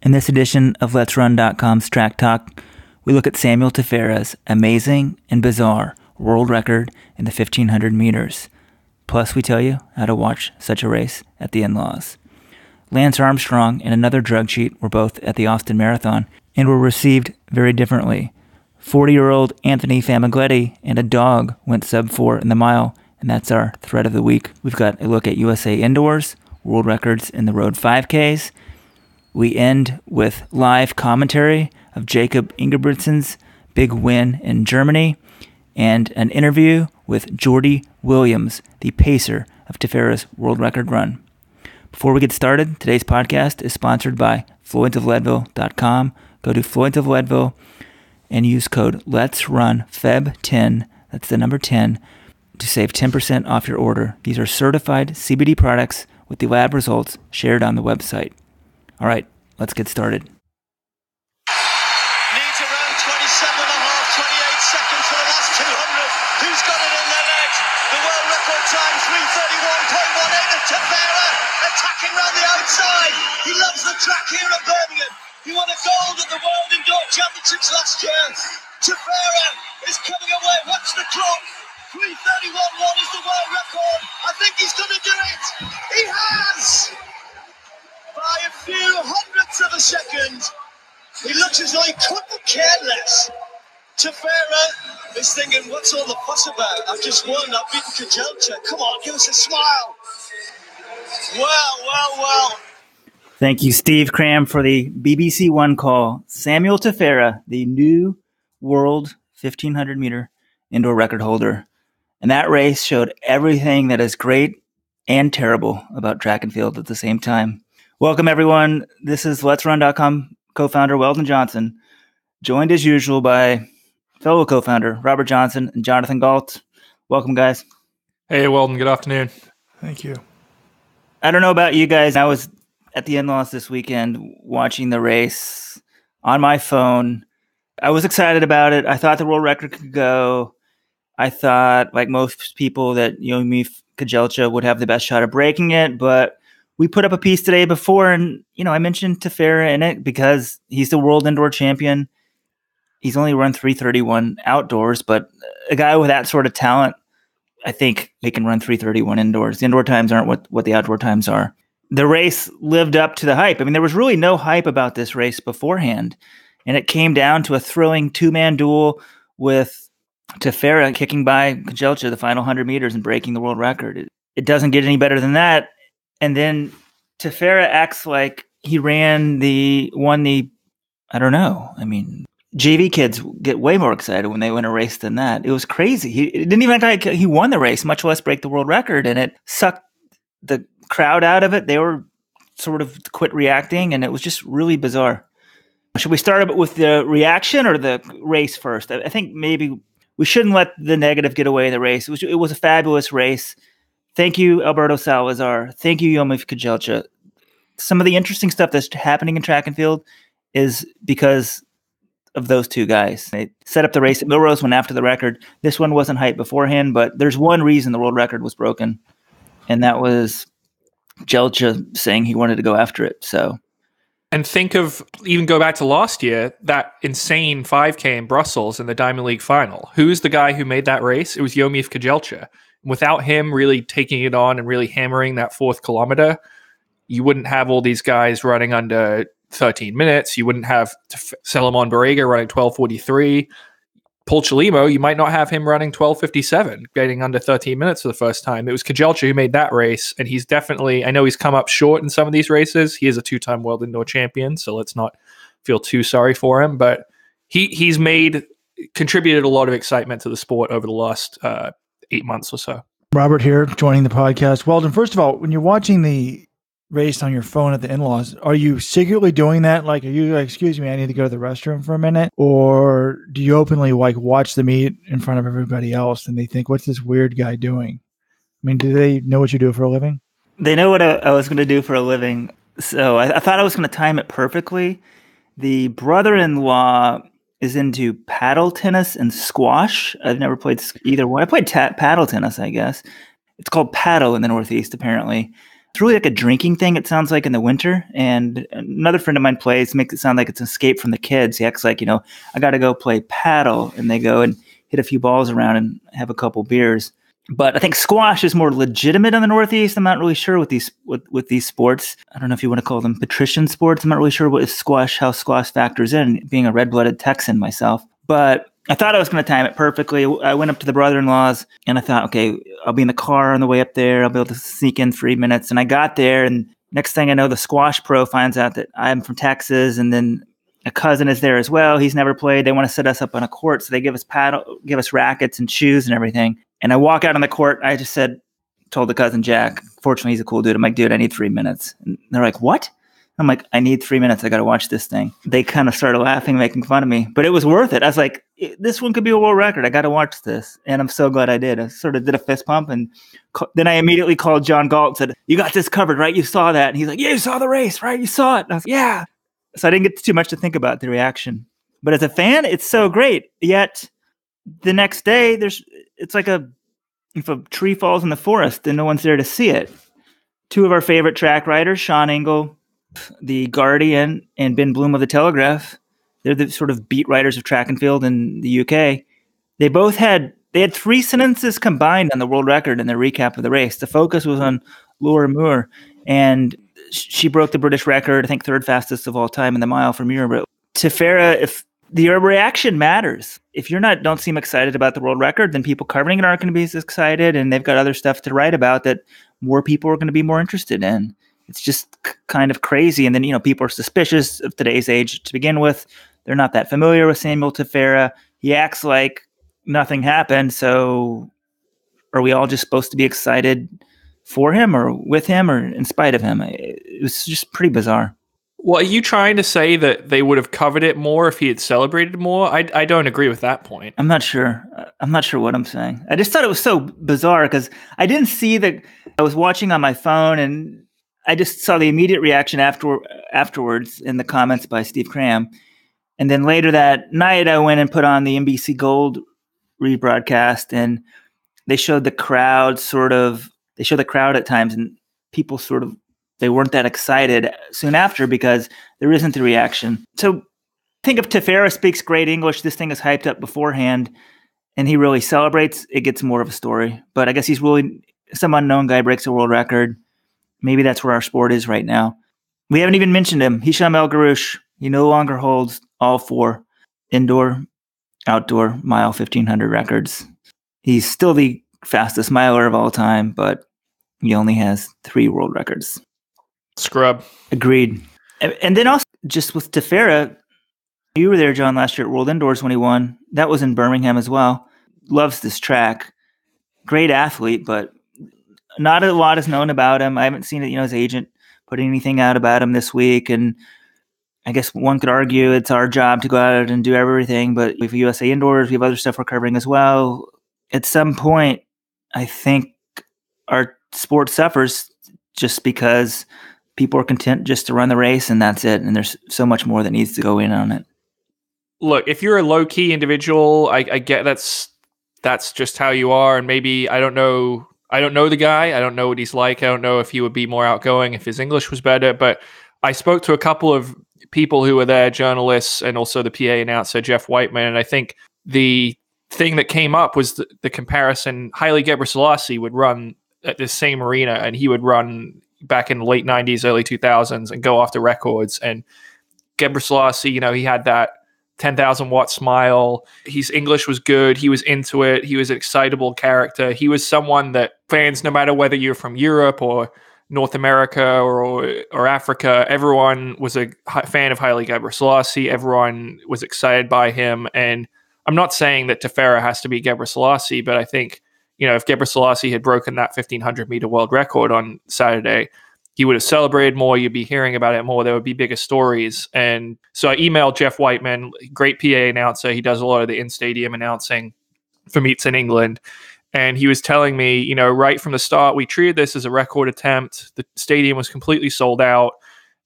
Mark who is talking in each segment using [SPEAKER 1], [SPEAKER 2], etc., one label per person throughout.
[SPEAKER 1] In this edition of Let'sRun.com's Track Talk, we look at Samuel Tefera's amazing and bizarre world record in the 1,500 meters. Plus, we tell you how to watch such a race at the in-laws. Lance Armstrong and another drug cheat were both at the Austin Marathon and were received very differently. 40-year-old Anthony Famigletti and a dog went sub-4 in the mile, and that's our thread of the week. We've got a look at USA Indoors, world records in the road 5Ks. We end with live commentary of Jacob Ingebrigtsen's big win in Germany and an interview with Jordan Williamsz, the pacer of Tefera's world record run. Before we get started, today's podcast is sponsored by FloydsofLeadville.com. Go to Floyds of Leadville and use code LET'sRunFeb10, that's the number 10, to save 10% off your order. These are certified CBD products with the lab results shared on the website. All right, let's get started.
[SPEAKER 2] Needs around 27 and a half, 28 seconds for the last 200. Who's got it in their legs? The world record time, 3:31.18 of Tefera, attacking round the outside. He loves the track here at Birmingham. He won a gold at the World Indoor Championships last year. Tefera is coming away. Watch the clock. 3:31.1 is the world record. I think he's going to do it. He has! By a few hundredths of a second. He looks as though he couldn't care less. Tefera is thinking, what's all the fuss about? I've just won, I've beaten Kajelcha. Come on, give us a smile. Well.
[SPEAKER 1] Thank you, Steve Cram, for the BBC One call. Samuel Tefera, the new world 1,500-meter indoor record holder. And that race showed everything that is great and terrible about track and field at the same time. Welcome, everyone. This is Let'sRun.com co-founder Weldon Johnson, joined as usual by fellow co-founder Robert Johnson and Jonathan Galt. Welcome, guys.
[SPEAKER 3] Hey, Weldon. Good afternoon.
[SPEAKER 4] Thank you.
[SPEAKER 1] I don't know about you guys. I was at the in-laws this weekend watching the race on my phone. I was excited about it. I thought the world record could go. I thought, like most people, that Yomi Kajelcha would have the best shot of breaking it, but we put up a piece today before, and I mentioned Tefera in it because he's the world indoor champion. He's only run 3:31 outdoors, but a guy with that sort of talent, I think he can run 3:31 indoors. The indoor times aren't what the outdoor times are. The race lived up to the hype. I mean, there was really no hype about this race beforehand, and it came down to a thrilling two-man duel with Tefera kicking by Kajelcha the final 100 meters and breaking the world record. It doesn't get any better than that. And then Tefera acts like he won the, I don't know. I mean, JV kids get way more excited when they win a race than that. It was crazy. It didn't even act like he won the race, much less break the world record. And it sucked the crowd out of it. They were sort of quit reacting, and it was just really bizarre. Should we start with the reaction or the race first? I think maybe we shouldn't let the negative get away in the race. It was a fabulous race. Thank you, Alberto Salazar. Thank you, Yomi Kajelcha. Some of the interesting stuff that's happening in track and field is because of those two guys. They set up the race at Millrose, went after the record. This one wasn't hyped beforehand, but there's one reason the world record was broken, and that was Jelcha saying he wanted to go after it.
[SPEAKER 3] And think of, even go back to last year, that insane 5K in Brussels in the Diamond League final. Who's the guy who made that race? It was Yomi Kajelcha. Without him really taking it on and really hammering that 4th kilometer, you wouldn't have all these guys running under 13 minutes. You wouldn't have Salomon Barrega running 12:43. Paul Chelimo, you might not have him running 12:57, getting under 13 minutes for the first time. It was Kajelcha who made that race, and he's definitely, I know he's come up short in some of these races. He is a 2-time world indoor champion, so let's not feel too sorry for him, but he's contributed a lot of excitement to the sport over the last 8 months or so.
[SPEAKER 4] Robert here, joining the podcast. Weldon, first of all, when you're watching the race on your phone at the in-laws, are you secretly doing that? Like, are you like, excuse me, I need to go to the restroom for a minute? Or do you openly watch the meet in front of everybody else and they think, what's this weird guy doing? I mean, do they know what you do for a living?
[SPEAKER 1] They know what I was going to do for a living. So I thought I was going to time it perfectly. The brother-in-law is into paddle tennis and squash. I've never played either one. I played paddle tennis, I guess. It's called paddle in the Northeast, apparently. It's really like a drinking thing, it sounds like, in the winter. And another friend of mine makes it sound like it's an escape from the kids. He acts like, I got to go play paddle. And they go and hit a few balls around and have a couple beers. But I think squash is more legitimate in the Northeast. I'm not really sure with these sports. I don't know if you want to call them patrician sports. I'm not really sure how squash factors in, being a red-blooded Texan myself. But I thought I was going to time it perfectly. I went up to the brother-in-law's, and I thought, okay, I'll be in the car on the way up there. I'll be able to sneak in 3 minutes. And I got there, and next thing I know, the squash pro finds out that I'm from Texas, and then a cousin is there as well. He's never played. They want to set us up on a court, so they give us rackets and shoes and everything. And I walk out on the court. I just told the cousin Jack, fortunately he's a cool dude. I'm like, dude, I need 3 minutes. And they're like, what? I'm like, I need 3 minutes. I got to watch this thing. They kind of started laughing, making fun of me, but it was worth it. I was like, this one could be a world record. I got to watch this. And I'm so glad I did. I sort of did a fist pump. And then I immediately called John Galt and said, you got this covered, right? You saw that. And he's like, yeah, you saw the race, right? You saw it. And I was like, yeah. So I didn't get too much to think about the reaction. But as a fan, it's so great. Yet the next day, it's like if a tree falls in the forest and no one's there to see it. Two of our favorite track riders, Sean Engel, the Guardian, and Ben Bloom of the Telegraph, they're the sort of beat writers of track and field in the UK. They had 3 sentences combined on the world record in their recap of the race. The focus was on Laura Muir, and she broke the British record, I think 3rd fastest of all time in the mile from Europe. Tefera, if the reaction matters. If don't seem excited about the world record, then people covering it aren't going to be as excited, and they've got other stuff to write about that more people are going to be more interested in. It's just kind of crazy. And then, people are suspicious of today's age to begin with. They're not that familiar with Samuel Tefera. He acts like nothing happened. So are we all just supposed to be excited for him or with him or in spite of him? It was just pretty bizarre.
[SPEAKER 3] Well, are you trying to say that they would have covered it more if he had celebrated more? I don't agree with that point.
[SPEAKER 1] I'm not sure. I'm not sure what I'm saying. I just thought it was so bizarre because I didn't see that. I was watching on my phone and I just saw the immediate reaction afterwards in the comments by Steve Cram. And then later that night, I went and put on the NBC Gold rebroadcast, and they showed the crowd at times, and people they weren't that excited soon after because there isn't the reaction. So I think if Tefera speaks great English, this thing is hyped up beforehand, and he really celebrates, it gets more of a story. But I guess he's really some unknown guy breaks a world record. Maybe that's where our sport is right now. We haven't even mentioned him. Hisham El Garouche. He no longer holds all 4 indoor, outdoor mile 1500 records. He's still the fastest miler of all time, but he only has 3 world records.
[SPEAKER 3] Scrub.
[SPEAKER 1] Agreed. And then also, just with Tefera, you were there, John, last year at World Indoors when he won. That was in Birmingham as well. Loves this track. Great athlete, but not a lot is known about him. I haven't seen it, his agent put anything out about him this week. And I guess one could argue it's our job to go out and do everything, but we have USA Indoors, we have other stuff we're covering as well. At some point, I think our sport suffers just because people are content just to run the race and that's it. And there's so much more that needs to go in on it.
[SPEAKER 3] Look, if you're a low-key individual, I get that's just how you are. And maybe, I don't know the guy. I don't know what he's like. I don't know if he would be more outgoing if his English was better. But I spoke to a couple of people who were there, journalists, and also the PA announcer, Geoff Wightman. And I think the thing that came up was the comparison. Haile Gebrselassie would run at this same arena, and he would run back in the late 90s, early 2000s, and go after records. And Gebrselassie, he had that 10,000 watt smile. His English was good. He was into it. He was an excitable character. He was someone that fans, no matter whether you're from Europe or North America or Africa, everyone was a fan of Haile Gebrselassie. Everyone was excited by him. And I'm not saying that Tefera has to be Gebrselassie, but I think, if Gebrselassie had broken that 1,500 meter world record on Saturday, he would have celebrated more. You'd be hearing about it more. There would be bigger stories. And so I emailed Geoff Wightman, great PA announcer. He does a lot of the in-stadium announcing for meets in England. And he was telling me, right from the start, we treated this as a record attempt. The stadium was completely sold out.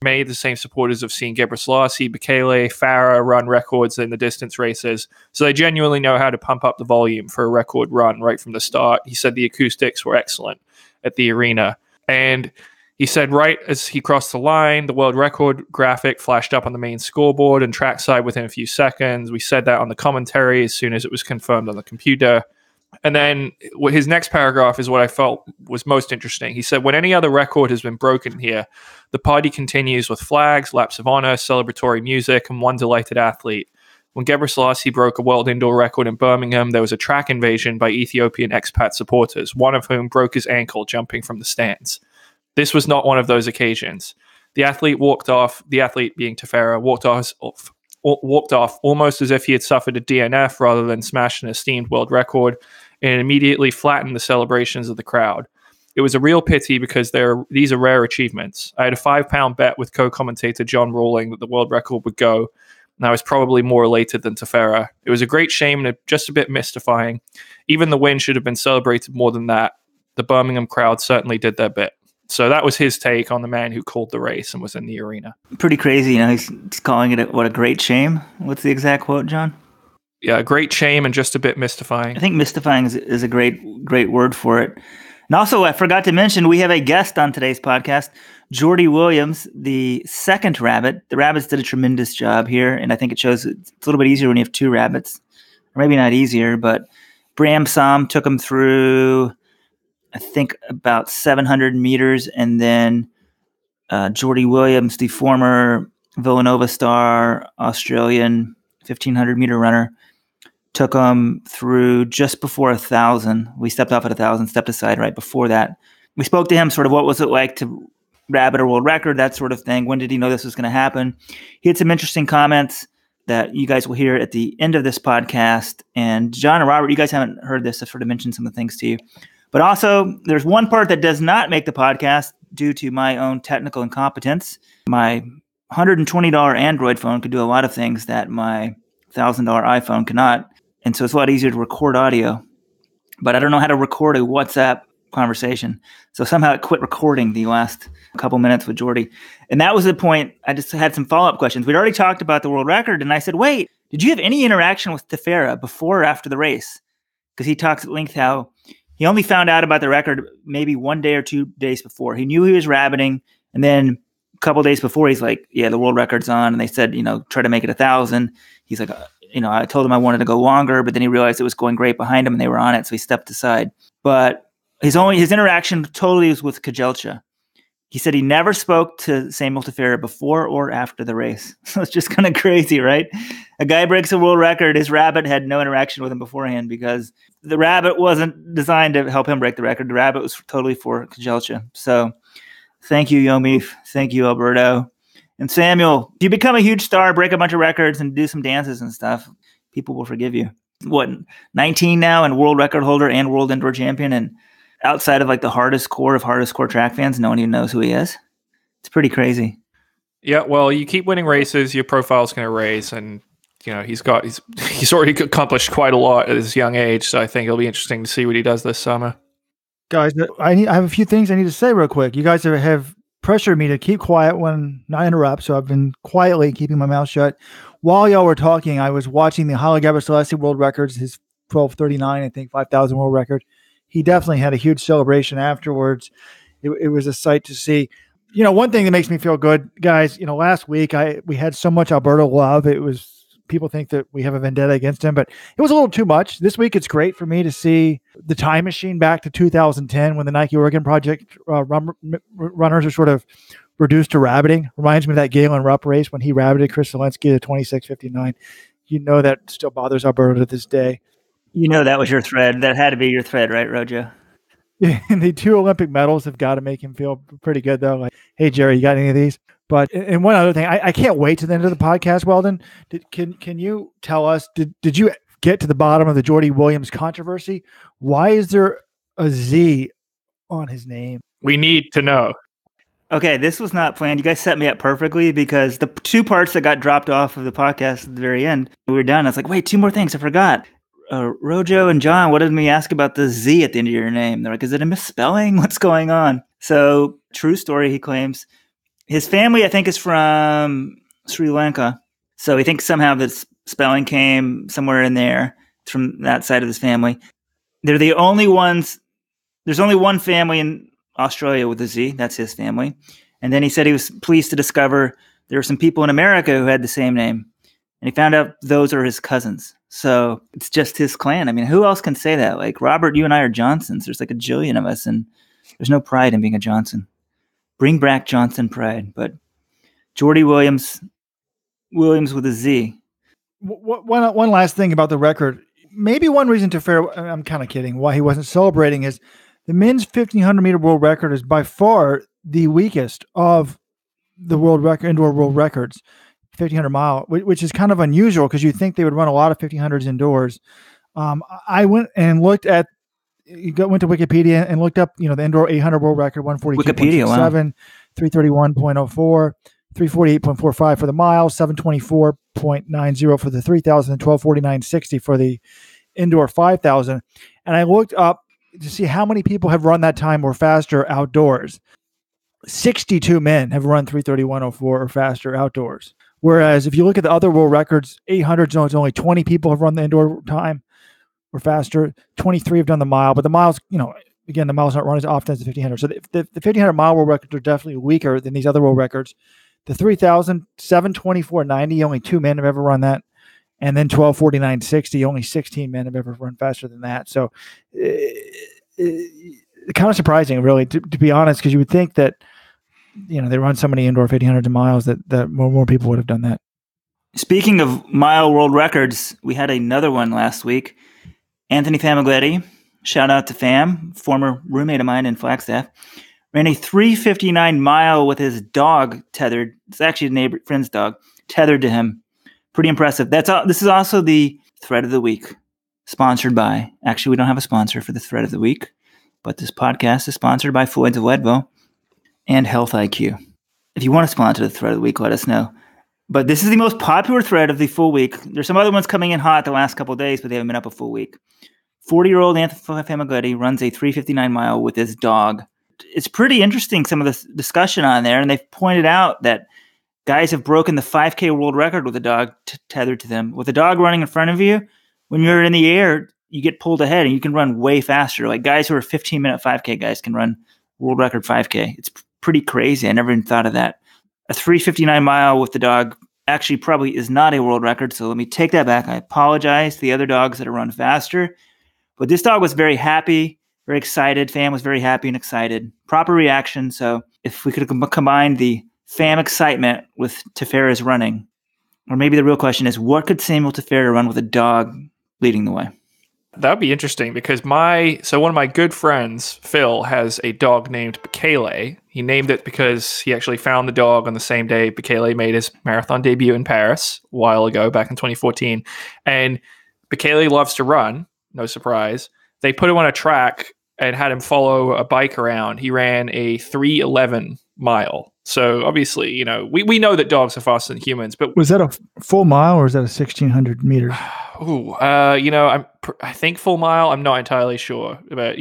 [SPEAKER 3] Many of the same supporters have seen Gebrselassie, Bekele, Farah run records in the distance races. So they genuinely know how to pump up the volume for a record run right from the start. He said the acoustics were excellent at the arena. And He said right as he crossed the line, the world record graphic flashed up on the main scoreboard and trackside within a few seconds. We said that on the commentary as soon as it was confirmed on the computer. And then his next paragraph is what I felt was most interesting. He said, when any other record has been broken here, the party continues with flags, laps of honor, celebratory music, and one delighted athlete. When Gebre Selassie broke a world indoor record in Birmingham, there was a track invasion by Ethiopian expat supporters, one of whom broke his ankle jumping from the stands. This was not one of those occasions. The athlete being Tefera, walked off almost as if he had suffered a DNF rather than smashed an esteemed world record, and immediately flattened the celebrations of the crowd. It was a real pity because these are rare achievements. I had a £5 bet with co-commentator John Rawling that the world record would go, and I was probably more elated than Tefera. It was a great shame and just a bit mystifying. Even the win should have been celebrated more than that. The Birmingham crowd certainly did their bit. So that was his take on the man who called the race and was in the arena.
[SPEAKER 1] Pretty crazy, he's calling it a great shame. What's the exact quote, John?
[SPEAKER 3] Yeah, a great shame and just a bit mystifying.
[SPEAKER 1] I think mystifying is a great word for it. And also, I forgot to mention, we have a guest on today's podcast, Jordan Williamsz, the second rabbit. The rabbits did a tremendous job here, and I think it shows it's a little bit easier when you have two rabbits. Or maybe not easier, but Bram Sam took them through, I think, about 700 meters, and then Jordan Williamsz, the former Villanova star, Australian 1,500-meter runner, took them through just before 1,000. We stepped off at 1,000, stepped aside right before that. We spoke to him sort of what was it like to rabbit a world record, that sort of thing. When did he know this was going to happen? He had some interesting comments that you guys will hear at the end of this podcast. And John and Robert, you guys haven't heard this. I've sort of mentioned some of the things to you. But also, there's one part that does not make the podcast due to my own technical incompetence. My $120 Android phone could do a lot of things that my $1,000 iPhone cannot. And so it's a lot easier to record audio. But I don't know how to record a WhatsApp conversation. So somehow it quit recording the last couple minutes with Jordy. And that was the point. I just had some follow-up questions. We'd already talked about the world record. And I said, wait, did you have any interaction with Tefera before or after the race? Because he talks at length how he only found out about the record maybe 1 day or 2 days before. He knew he was rabbiting. And then a couple days before, he's like, yeah, the world record's on. And they said, try to make it 1,000. He's like, I told him I wanted to go longer, but then he realized it was going great behind him and they were on it. So he stepped aside. But his interaction totally was with Kejelcha. He said he never spoke to Samuel Tefera before or after the race. So it's just kind of crazy, right? A guy breaks a world record. His rabbit had no interaction with him beforehand because the rabbit wasn't designed to help him break the record. The rabbit was totally for Kejelcha. So thank you, Yomif. Thank you, Alberto. And Samuel, if you become a huge star, break a bunch of records and do some dances and stuff, people will forgive you. What, 19 now and world record holder and world indoor champion, and outside of like the hardest core track fans, no one even knows who he is. It's pretty crazy.
[SPEAKER 3] Yeah, well, you keep winning races, your profile's going to raise, and he's already accomplished quite a lot at his young age. So I think it'll be interesting to see what he does this summer.
[SPEAKER 4] Guys, I have a few things I need to say real quick. You guys have pressured me to keep quiet when I interrupt, so I've been quietly keeping my mouth shut. While y'all were talking, I was watching the Haile Gebre Selassie world records, his 12:39, I think 5,000 world record. He definitely had a huge celebration afterwards. It was a sight to see. One thing that makes me feel good, guys, last week we had so much Alberto love. It was, people think that we have a vendetta against him, but it was a little too much. This week, it's great for me to see the time machine back to 2010 when the Nike Oregon Project runners are sort of reduced to rabbiting. Reminds me of that Galen Rupp race when he rabbited Chris Zelensky to 26:59. That still bothers Alberto to this day.
[SPEAKER 1] That was your thread. That had to be your thread, right, Rojo?
[SPEAKER 4] Yeah, and the 2 Olympic medals have got to make him feel pretty good, though. Like, hey, Jerry, you got any of these? But, and one other thing, I can't wait to the end of the podcast, Weldon. Can you tell us, did you get to the bottom of the Jordan Williamsz controversy? Why is there a Z on his name?
[SPEAKER 3] We need to know.
[SPEAKER 1] Okay, this was not planned. You guys set me up perfectly because the 2 parts that got dropped off of the podcast at the very end, we were done. I was like, wait, 2 more things. I forgot. Rojo and John, what did we ask about the Z at the end of your name? They're like, is it a misspelling? What's going on? So, true story, he claims. His family, I think, is from Sri Lanka. So he thinks somehow the spelling came somewhere in there. It's from that side of his family. They're the only ones. There's only one family in Australia with a Z. That's his family. And then he said he was pleased to discover there were some people in America who had the same name. And he found out those are his cousins. So it's just his clan. I mean, who else can say that? Like, Robert, you and I are Johnsons. There's like a jillion of us, and there's no pride in being a Johnson. Bring back Johnson pride. But Jordy Williams with a Z.
[SPEAKER 4] One last thing about the record. Maybe one reason Tefera, I'm kind of kidding, why he wasn't celebrating is the men's 1,500 meter world record is by far the weakest of the world record, indoor world records, 1,500 mile, which is kind of unusual because you'd think they would run a lot of 1,500s indoors. I went and looked at, went to Wikipedia and looked up, the indoor 800 world record, 142.7, 331.04, 348.45 for the mile, 724.90 for the 3,000, and 1249.60 for the indoor 5,000. And I looked up to see how many people have run that time or faster outdoors. 62 men have run 331.04 or faster outdoors. Whereas if you look at the other world records, 800 zones, only 20 people have run the indoor time or faster. 23 have done the mile, but the miles, again, the miles aren't run as often as the 1,500. So the 1,500 mile world records are definitely weaker than these other world records. The 3,000, 724.90, only 2 men have ever run that. And then 1249.60, only 16 men have ever run faster than that. So kind of surprising, really, to be honest, because you would think that, they run so many indoor 1,500 miles that more people would have done that.
[SPEAKER 1] Speaking of mile world records, we had another one last week. Anthony Famigletti, shout out to Fam, former roommate of mine in Flagstaff, ran a 3:59 mile with his dog tethered. It's actually a friend's dog, tethered to him. Pretty impressive. This is also the thread of the week, sponsored by. Actually, we don't have a sponsor for the thread of the week, but this podcast is sponsored by Floyd's of Leadville and Health IQ. If you want to sponsor the thread of the week, let us know. But this is the most popular thread of the full week. There's some other ones coming in hot the last couple of days, but they haven't been up a full week. 40-year-old Anthony Famigletti runs a 3:59 mile with his dog. It's pretty interesting, some of the discussion on there, and they've pointed out that guys have broken the 5K world record with a dog tethered to them. With a dog running in front of you, when you're in the air, you get pulled ahead and you can run way faster. Like guys who are 15-minute 5K guys can run world record 5K. It's pretty crazy. I never even thought of that. A 3:59 mile with the dog actually probably is not a world record, so let me take that back. I apologize to the other dogs that have run faster. But this dog was very happy, very excited. Fam was very happy and excited. Proper reaction. So if we could combine the Fam excitement with Tefera's running, or maybe the real question is, what could Samuel Tefera run with a dog leading the way?
[SPEAKER 3] That would be interesting because one of my good friends, Phil, has a dog named Bekele. He named it because he actually found the dog on the same day Bekele made his marathon debut in Paris a while ago, back in 2014. And Bekele loves to run, no surprise. They put him on a track and had him follow a bike around. He ran a 3:11 mile. So obviously, we know that dogs are faster than humans, but
[SPEAKER 4] was that a full mile or is that a 1,600 meters?
[SPEAKER 3] I think full mile. I'm not entirely sure, but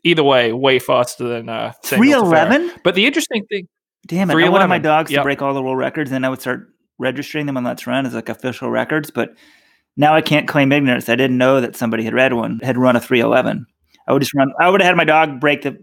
[SPEAKER 3] either way faster than
[SPEAKER 1] 3:11.
[SPEAKER 3] But the interesting thing,
[SPEAKER 1] damn it! I wanted my dogs to break all the world records, and I would start registering them on Let's Run as like official records. But now I can't claim ignorance. I didn't know that somebody had run a 3:11. I would have had my dog break the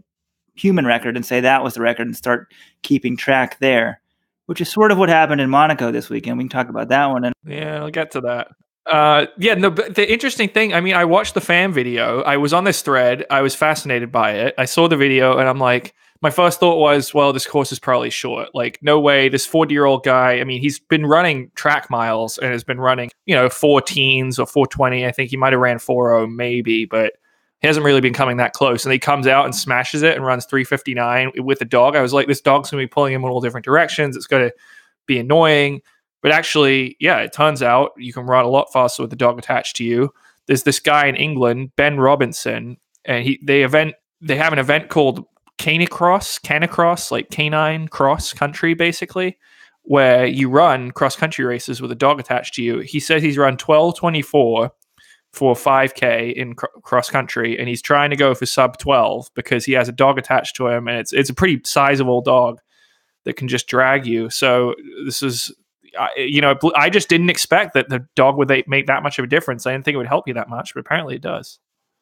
[SPEAKER 1] human record and say that was the record and start keeping track there, which is sort of what happened in Monaco this weekend. We can talk about that one.
[SPEAKER 3] Yeah, I'll get to that. But the interesting thing, I watched the fan video. I was on this thread. I was fascinated by it. I saw the video and I'm like, my first thought was, well, this course is probably short. Like, no way, this 40-year-old guy, he's been running track miles and has been running, 4:10s or 4:20. I think he might have ran 4:0 maybe, but he hasn't really been coming that close. And he comes out and smashes it and runs 3:59 with a dog. I was like, this dog's going to be pulling him in all different directions. It's going to be annoying. But actually, yeah, it turns out you can run a lot faster with the dog attached to you. There's this guy in England, Ben Robinson, and they have an event called Canicross, like canine cross country, basically, where you run cross country races with a dog attached to you. He says he's run 12:24 for 5K in cross country, and he's trying to go for sub 12 because he has a dog attached to him, and it's a pretty sizable dog that can just drag you. So this is, I just didn't expect that the dog would make that much of a difference. I didn't think it would help you that much, but apparently it does.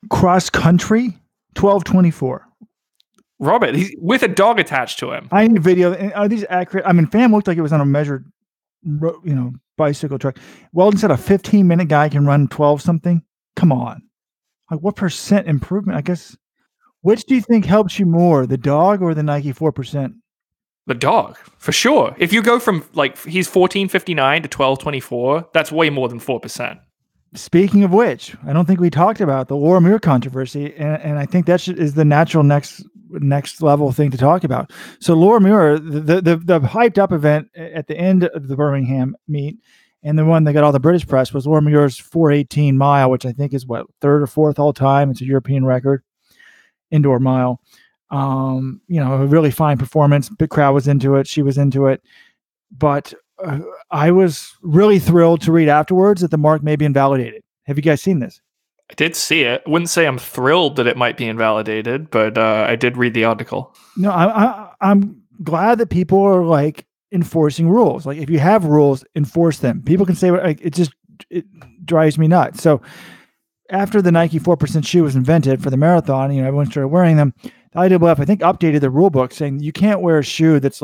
[SPEAKER 4] Cross country, 12:24.
[SPEAKER 3] Robert, he's with a dog attached to him.
[SPEAKER 4] I need video. And are these accurate? I mean, Pham looked like it was on a measured, bicycle track. Weldon said a 15-minute guy can run 12 something. Come on. Like, what percent improvement? I guess. Which do you think helps you more, the dog or the Nike 4%?
[SPEAKER 3] The dog, for sure. If you go from he's 14:59 to 12:24, that's way more than 4%.
[SPEAKER 4] Speaking of which, I don't think we talked about the Laura Muir controversy, and I think that is the natural next level thing to talk about. So Laura Muir, the hyped up event at the end of the Birmingham meet, and the one that got all the British press was Laura Muir's 4:18 mile, which I think is third or fourth all time. It's a European record, indoor mile. A really fine performance. Big crowd was into it. She was into it, but I was really thrilled to read afterwards that the mark may be invalidated. Have you guys seen this?
[SPEAKER 3] I did see it. I wouldn't say I'm thrilled that it might be invalidated, but I did read the article.
[SPEAKER 4] No, I'm glad that people are enforcing rules. Like, if you have rules, enforce them. People can say it drives me nuts. So after the Nike 4% shoe was invented for the marathon, everyone started wearing them. The IAAF, I think, updated the rule book saying you can't wear a shoe that's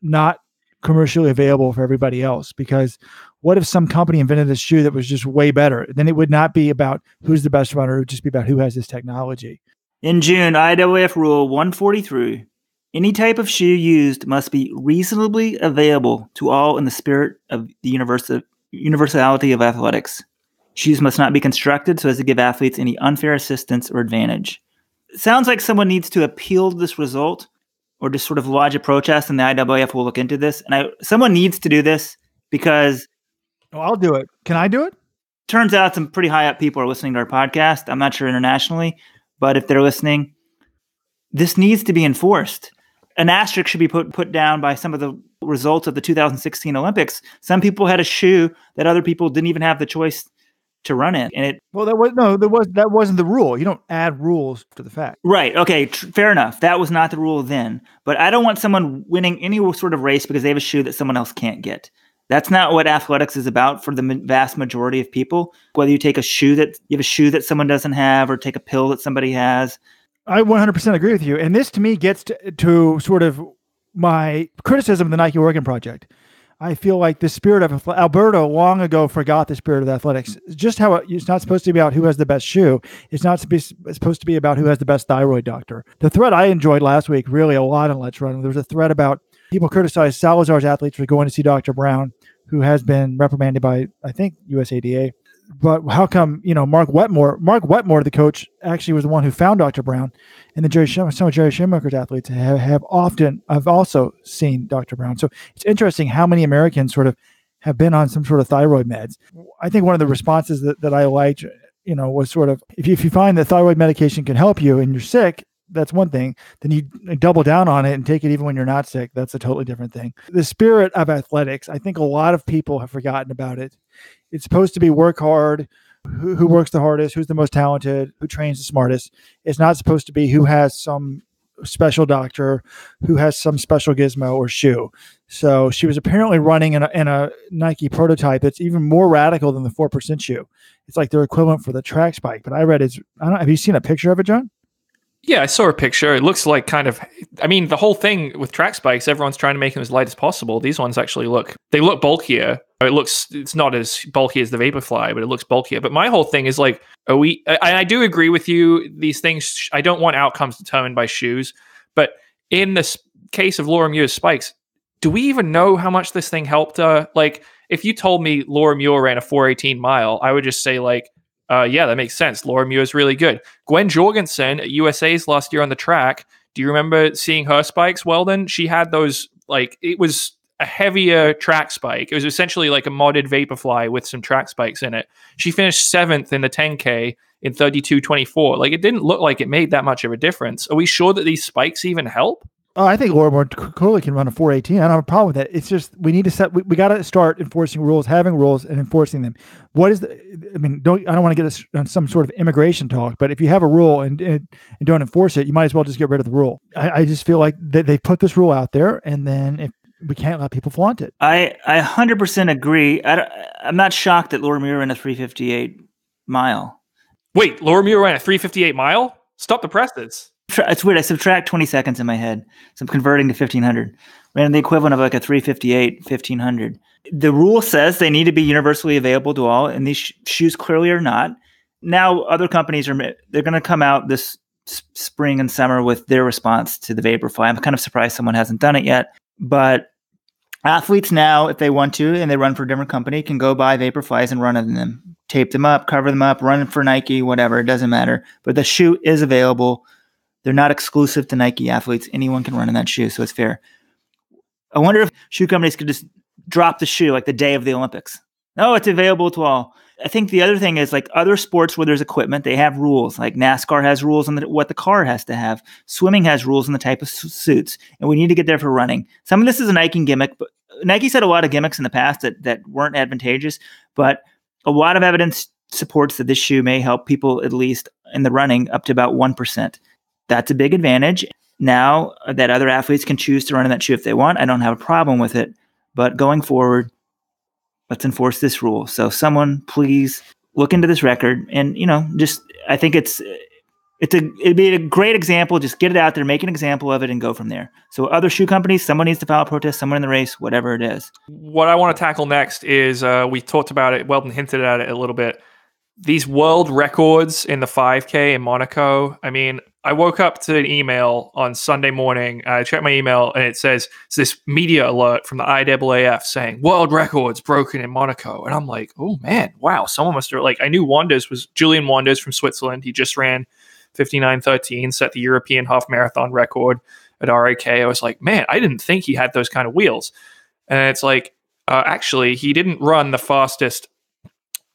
[SPEAKER 4] not commercially available for everybody else, because what if some company invented a shoe that was just way better? Then it would not be about who's the best runner. It would just be about who has this technology.
[SPEAKER 1] In June, IAAF Rule 143, any type of shoe used must be reasonably available to all in the spirit of the universality of athletics. Shoes must not be constructed so as to give athletes any unfair assistance or advantage. It sounds like someone needs to appeal this result or just sort of lodge a protest, and the IAAF will look into this. And someone needs to do this because...
[SPEAKER 4] Oh, I'll do it. Can I do it?
[SPEAKER 1] Turns out some pretty high up people are listening to our podcast. I'm not sure internationally, but if they're listening, this needs to be enforced. An asterisk should be put down by some of the results of the 2016 Olympics. Some people had a shoe that other people didn't even have the choice to run in. And that wasn't the rule. You don't add rules to the fact. Right. Okay. Fair enough. That was not the rule then. But I don't want someone winning any sort of race because they have a shoe that someone else can't get. That's not what athletics is about for the vast majority of people. Whether you take you have a shoe that someone doesn't have, or take a pill that somebody has.
[SPEAKER 4] I 100% agree with you. And this to me gets to sort of my criticism of the Nike Oregon project. I feel like the spirit of Alberto long ago forgot the spirit of athletics. Just how it's not supposed to be about who has the best shoe. It's supposed to be about who has the best thyroid doctor. The thread I enjoyed last week really a lot on Let's Run. There was a thread about people criticized Salazar's athletes for going to see Dr. Brown, who has been reprimanded by, I think, USADA. But how come, Mark Wetmore, the coach, actually was the one who found Dr. Brown, and some of Jerry Schumacher's athletes have also seen Dr. Brown. So it's interesting how many Americans sort of have been on some sort of thyroid meds. I think one of the responses that I liked, was sort of, if you find that thyroid medication can help you and you're sick, that's one thing. Then you double down on it and take it even when you're not sick. That's a totally different thing. The spirit of athletics, I think a lot of people have forgotten about it. It's supposed to be work hard, who works the hardest, who's the most talented, who trains the smartest. It's not supposed to be who has some special doctor, who has some special gizmo or shoe. So she was apparently running in a Nike prototype that's even more radical than the 4% shoe. It's like their equivalent for the track spike. But I read have you seen a picture of it, John?
[SPEAKER 3] Yeah, I saw a picture. It looks like the whole thing with track spikes, everyone's trying to make them as light as possible. These ones actually look bulkier. It's not as bulky as the Vaporfly, but it looks bulkier. But my whole thing is I do agree with you. These things, I don't want outcomes determined by shoes. But in this case of Laura Muir's spikes, do we even know how much this thing helped her? If you told me Laura Muir ran a 4:18 mile, I would just say yeah, that makes sense. Laura Muir is really good. Gwen Jorgensen at USA's last year on the track. Do you remember seeing her spikes? Well, then she had those, it was a heavier track spike. It was essentially like a modded Vaporfly with some track spikes in it. She finished 7th in the 10K in 32:24. It didn't look like it made that much of a difference. Are we sure that these spikes even help?
[SPEAKER 4] Oh, I think Laura Muir clearly can run a 4:18. I don't have a problem with that. It's just we need to we got to start enforcing rules, having rules, and enforcing them. What is I don't want to get us on some sort of immigration talk, but if you have a rule and don't enforce it, you might as well just get rid of the rule. I just feel like they put this rule out there, and then if we can't let people flaunt it.
[SPEAKER 1] I 100% agree. I'm not shocked that Laura Muir ran a 3:58 mile.
[SPEAKER 3] Wait, Laura Muir ran a 3:58 mile? Stop the presses.
[SPEAKER 1] It's weird. I subtract 20 seconds in my head. So I'm converting to 1500. Ran the equivalent of like a 358, 1500. The rule says they need to be universally available to all, and these shoes clearly are not. Now, other companies they're going to come out this spring and summer with their response to the Vaporfly. I'm kind of surprised someone hasn't done it yet. But athletes now, if they want to, and they run for a different company, can go buy Vaporflies and run in them. Tape them up, cover them up, run for Nike, whatever. It doesn't matter. But the shoe is available. They're not exclusive to Nike athletes. Anyone can run in that shoe, so it's fair. I wonder if shoe companies could just drop the shoe like the day of the Olympics. No, it's available to all. I think the other thing is like other sports where there's equipment, they have rules. Like NASCAR has rules on what the car has to have. Swimming has rules on the type of suits, and we need to get there for running. Some of this is a Nike gimmick, but Nike's had a lot of gimmicks in the past that weren't advantageous, but a lot of evidence supports that this shoe may help people, at least in the running, up to about 1%. That's a big advantage. Now that other athletes can choose to run in that shoe if they want, I don't have a problem with it. But going forward, let's enforce this rule. So someone please look into this record, and I think it'd be a great example. Just get it out there, make an example of it, and go from there. So other shoe companies, someone needs to file a protest, someone in the race, whatever it is.
[SPEAKER 3] What I want to tackle next is we talked about it. Weldon hinted at it a little bit. These world records in the 5K in Monaco. I mean, I woke up to an email on Sunday morning. I checked my email, and it says it's this media alert from the IAAF saying world records broken in Monaco. And I'm like, oh man, wow, someone must have, I knew Julian Wanders from Switzerland. He just ran 59:13, set the European half marathon record at RAK. I was like, man, I didn't think he had those kind of wheels. And it's like, actually, he didn't run the fastest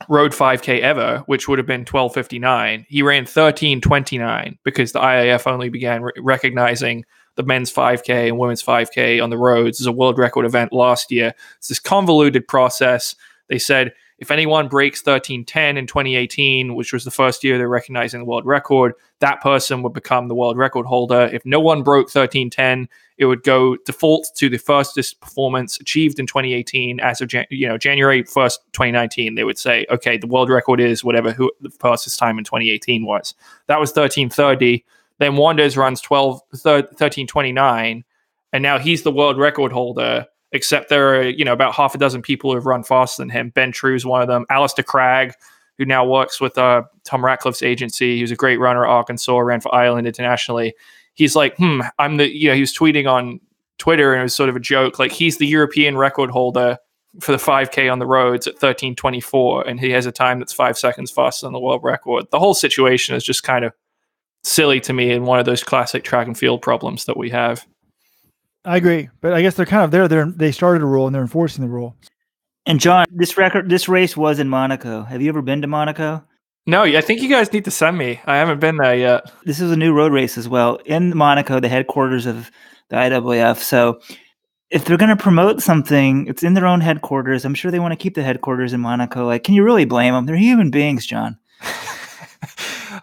[SPEAKER 3] road 5K ever, which would have been 12:59. He ran 13:29 because the IAF only began recognizing the men's 5K and women's 5K on the roads as a world record event last year. It's this convoluted process. They said if anyone breaks 13:10 in 2018, which was the first year they're recognizing the world record, that person would become the world record holder. If no one broke 13:10, it would go default to the fastest performance achieved in 2018 as of January 1st, 2019. They would say, okay, the world record is whatever the fastest time in 2018 was. That was 13:30. Then Wanders runs 13:29, and now he's the world record holder. Except there are, about half a dozen people who have run faster than him. Ben True's one of them. Alistair Cragg, who now works with Tom Ratcliffe's agency. He was a great runner at Arkansas, ran for Ireland internationally. He's like, he was tweeting on Twitter, and it was sort of a joke. Like, he's the European record holder for the 5K on the roads at 13:24, and he has a time that's 5 seconds faster than the world record. The whole situation is just kind of silly to me, and one of those classic track and field problems that we have.
[SPEAKER 4] I agree, but I guess they're kind of there. They started a rule and they're enforcing the rule.
[SPEAKER 1] And John, this race was in Monaco. Have you ever been to Monaco?
[SPEAKER 3] No, I think you guys need to send me. I haven't been there yet.
[SPEAKER 1] This is a new road race as well in Monaco, the headquarters of the IAAF. So if they're going to promote something, it's in their own headquarters. I'm sure they want to keep the headquarters in Monaco. Like, can you really blame them? They're human beings, John.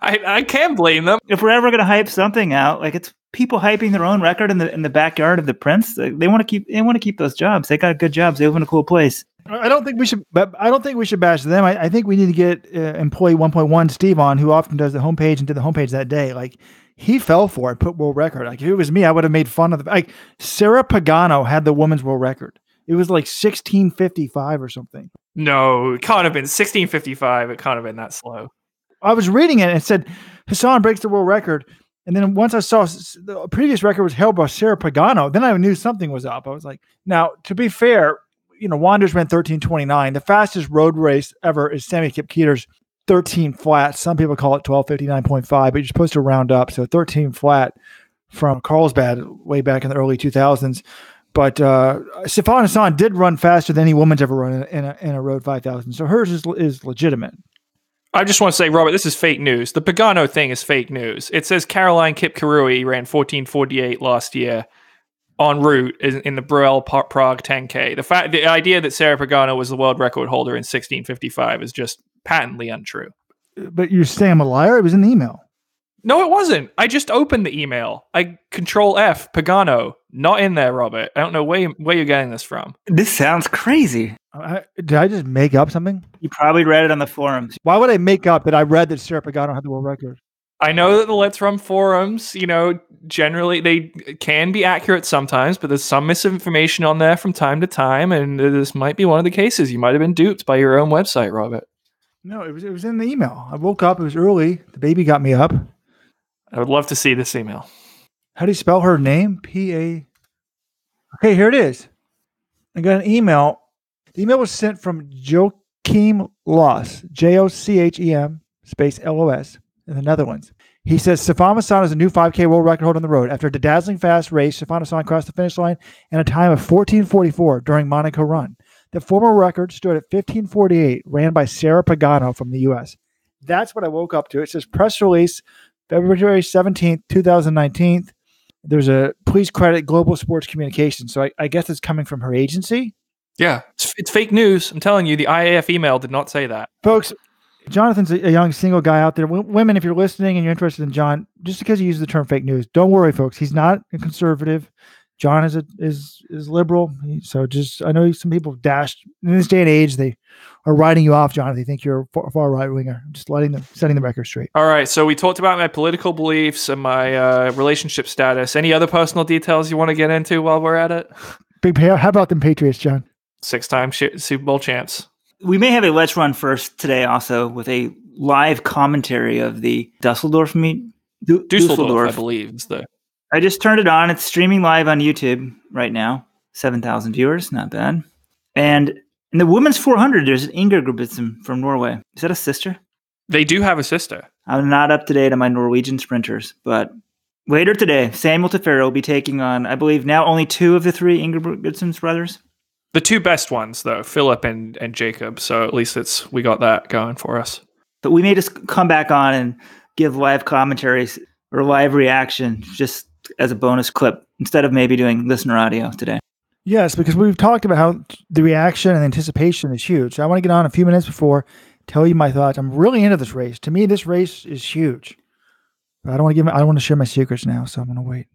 [SPEAKER 3] I can't blame them.
[SPEAKER 1] If we're ever going to hype something out, like it's people hyping their own record in the backyard of the prince. They want to keep those jobs. They got good jobs. They live in a cool place.
[SPEAKER 4] I don't think we should bash them. I think we need to get employee 1.1 Steve on, who often does the homepage and did the homepage that day. Like, he fell for it, put world record. Like, if it was me, I would have made fun of Sarah Pagano had the women's world record. It was like 16:55 or something.
[SPEAKER 3] No, it can't have been 16:55. It can't have been that slow.
[SPEAKER 4] I was reading it and it said Hassan breaks the world record. And then once I saw the previous record was held by Sarah Pagano, then I knew something was up. I was like, now, to be fair, Wanders ran 13:29. The fastest road race ever is Sammy Kipketer's 13 flat. Some people call it 12:59.5, but you're supposed to round up. So 13 flat from Carlsbad way back in the early 2000s. But Sifan Hassan did run faster than any woman's ever run in a road 5,000. So hers is legitimate.
[SPEAKER 3] I just want to say, Robert, this is fake news. The Pagano thing is fake news. It says Caroline Kipkarui ran 14:48 last year en route in the Bruel Prague 10K. The idea that Sarah Pagano was the world record holder in 16:55 is just patently untrue.
[SPEAKER 4] But you're saying I'm a liar? It was in the email.
[SPEAKER 3] No, it wasn't. I just opened the email. I Control F, Pagano, not in there, Robert. I don't know where you're getting this from.
[SPEAKER 1] This sounds crazy.
[SPEAKER 4] Did I just make up something?
[SPEAKER 1] You probably read it on the forums.
[SPEAKER 4] Why would I make up that I read that Sarah Pagano had the world record?
[SPEAKER 3] I know that the Let's Run forums, generally they can be accurate sometimes, but there's some misinformation on there from time to time, and this might be one of the cases. You might have been duped by your own website, Robert.
[SPEAKER 4] No, it was in the email. I woke up. It was early. The baby got me up.
[SPEAKER 3] I would love to see this email.
[SPEAKER 4] How do you spell her name? P-A... Okay, here it is. I got an email. The email was sent from Joachim Loss, Jochem space Los in the Netherlands. He says, Stefan Masson is a new 5K world record holder on the road. After a dazzling fast race, Stefan Masson crossed the finish line in a time of 14:44 during Monaco run. The former record stood at 15:48, ran by Sarah Pagano from the U.S. That's what I woke up to. It says press release, February 17th, 2019. There's a please credit Global Sports Communications. So I guess it's coming from her agency.
[SPEAKER 3] Yeah, it's fake news. I'm telling you, the IAF email did not say that.
[SPEAKER 4] Folks, Jonathan's a young single guy out there. Women, if you're listening and you're interested in John, just because he uses the term fake news, don't worry, folks. He's not a conservative. John is liberal. So I know some people dashed in this day and age. They are writing you off, John. They think you're a far right winger. Just setting the record straight.
[SPEAKER 3] All right. So we talked about my political beliefs and my relationship status. Any other personal details you want to get into while we're at it?
[SPEAKER 4] How about them Patriots, John?
[SPEAKER 3] 6-time Super Bowl champs.
[SPEAKER 1] We may have a Let's Run first today also with a live commentary of the Dusseldorf meet.
[SPEAKER 3] Dusseldorf, I believe, is the...
[SPEAKER 1] I just turned it on. It's streaming live on YouTube right now. 7,000 viewers, not bad. And in the women's 400, there's an Inger Grubitsen from Norway. Is that a sister?
[SPEAKER 3] They do have a sister.
[SPEAKER 1] I'm not up to date on my Norwegian sprinters, but later today, Samuel Tefera will be taking on, I believe, now only 2 of the 3 Inger Grubitsen's brothers.
[SPEAKER 3] The 2 best ones, though, Philip and Jacob. So at least we got that going for us.
[SPEAKER 1] But we may just come back on and give live commentaries or live reaction just as a bonus clip instead of maybe doing listener audio today.
[SPEAKER 4] Yes, because we've talked about how the reaction and anticipation is huge. I want to get on a few minutes before, tell you my thoughts. I'm really into this race. To me, this race is huge. But I don't want to share my secrets now, so I'm going to wait.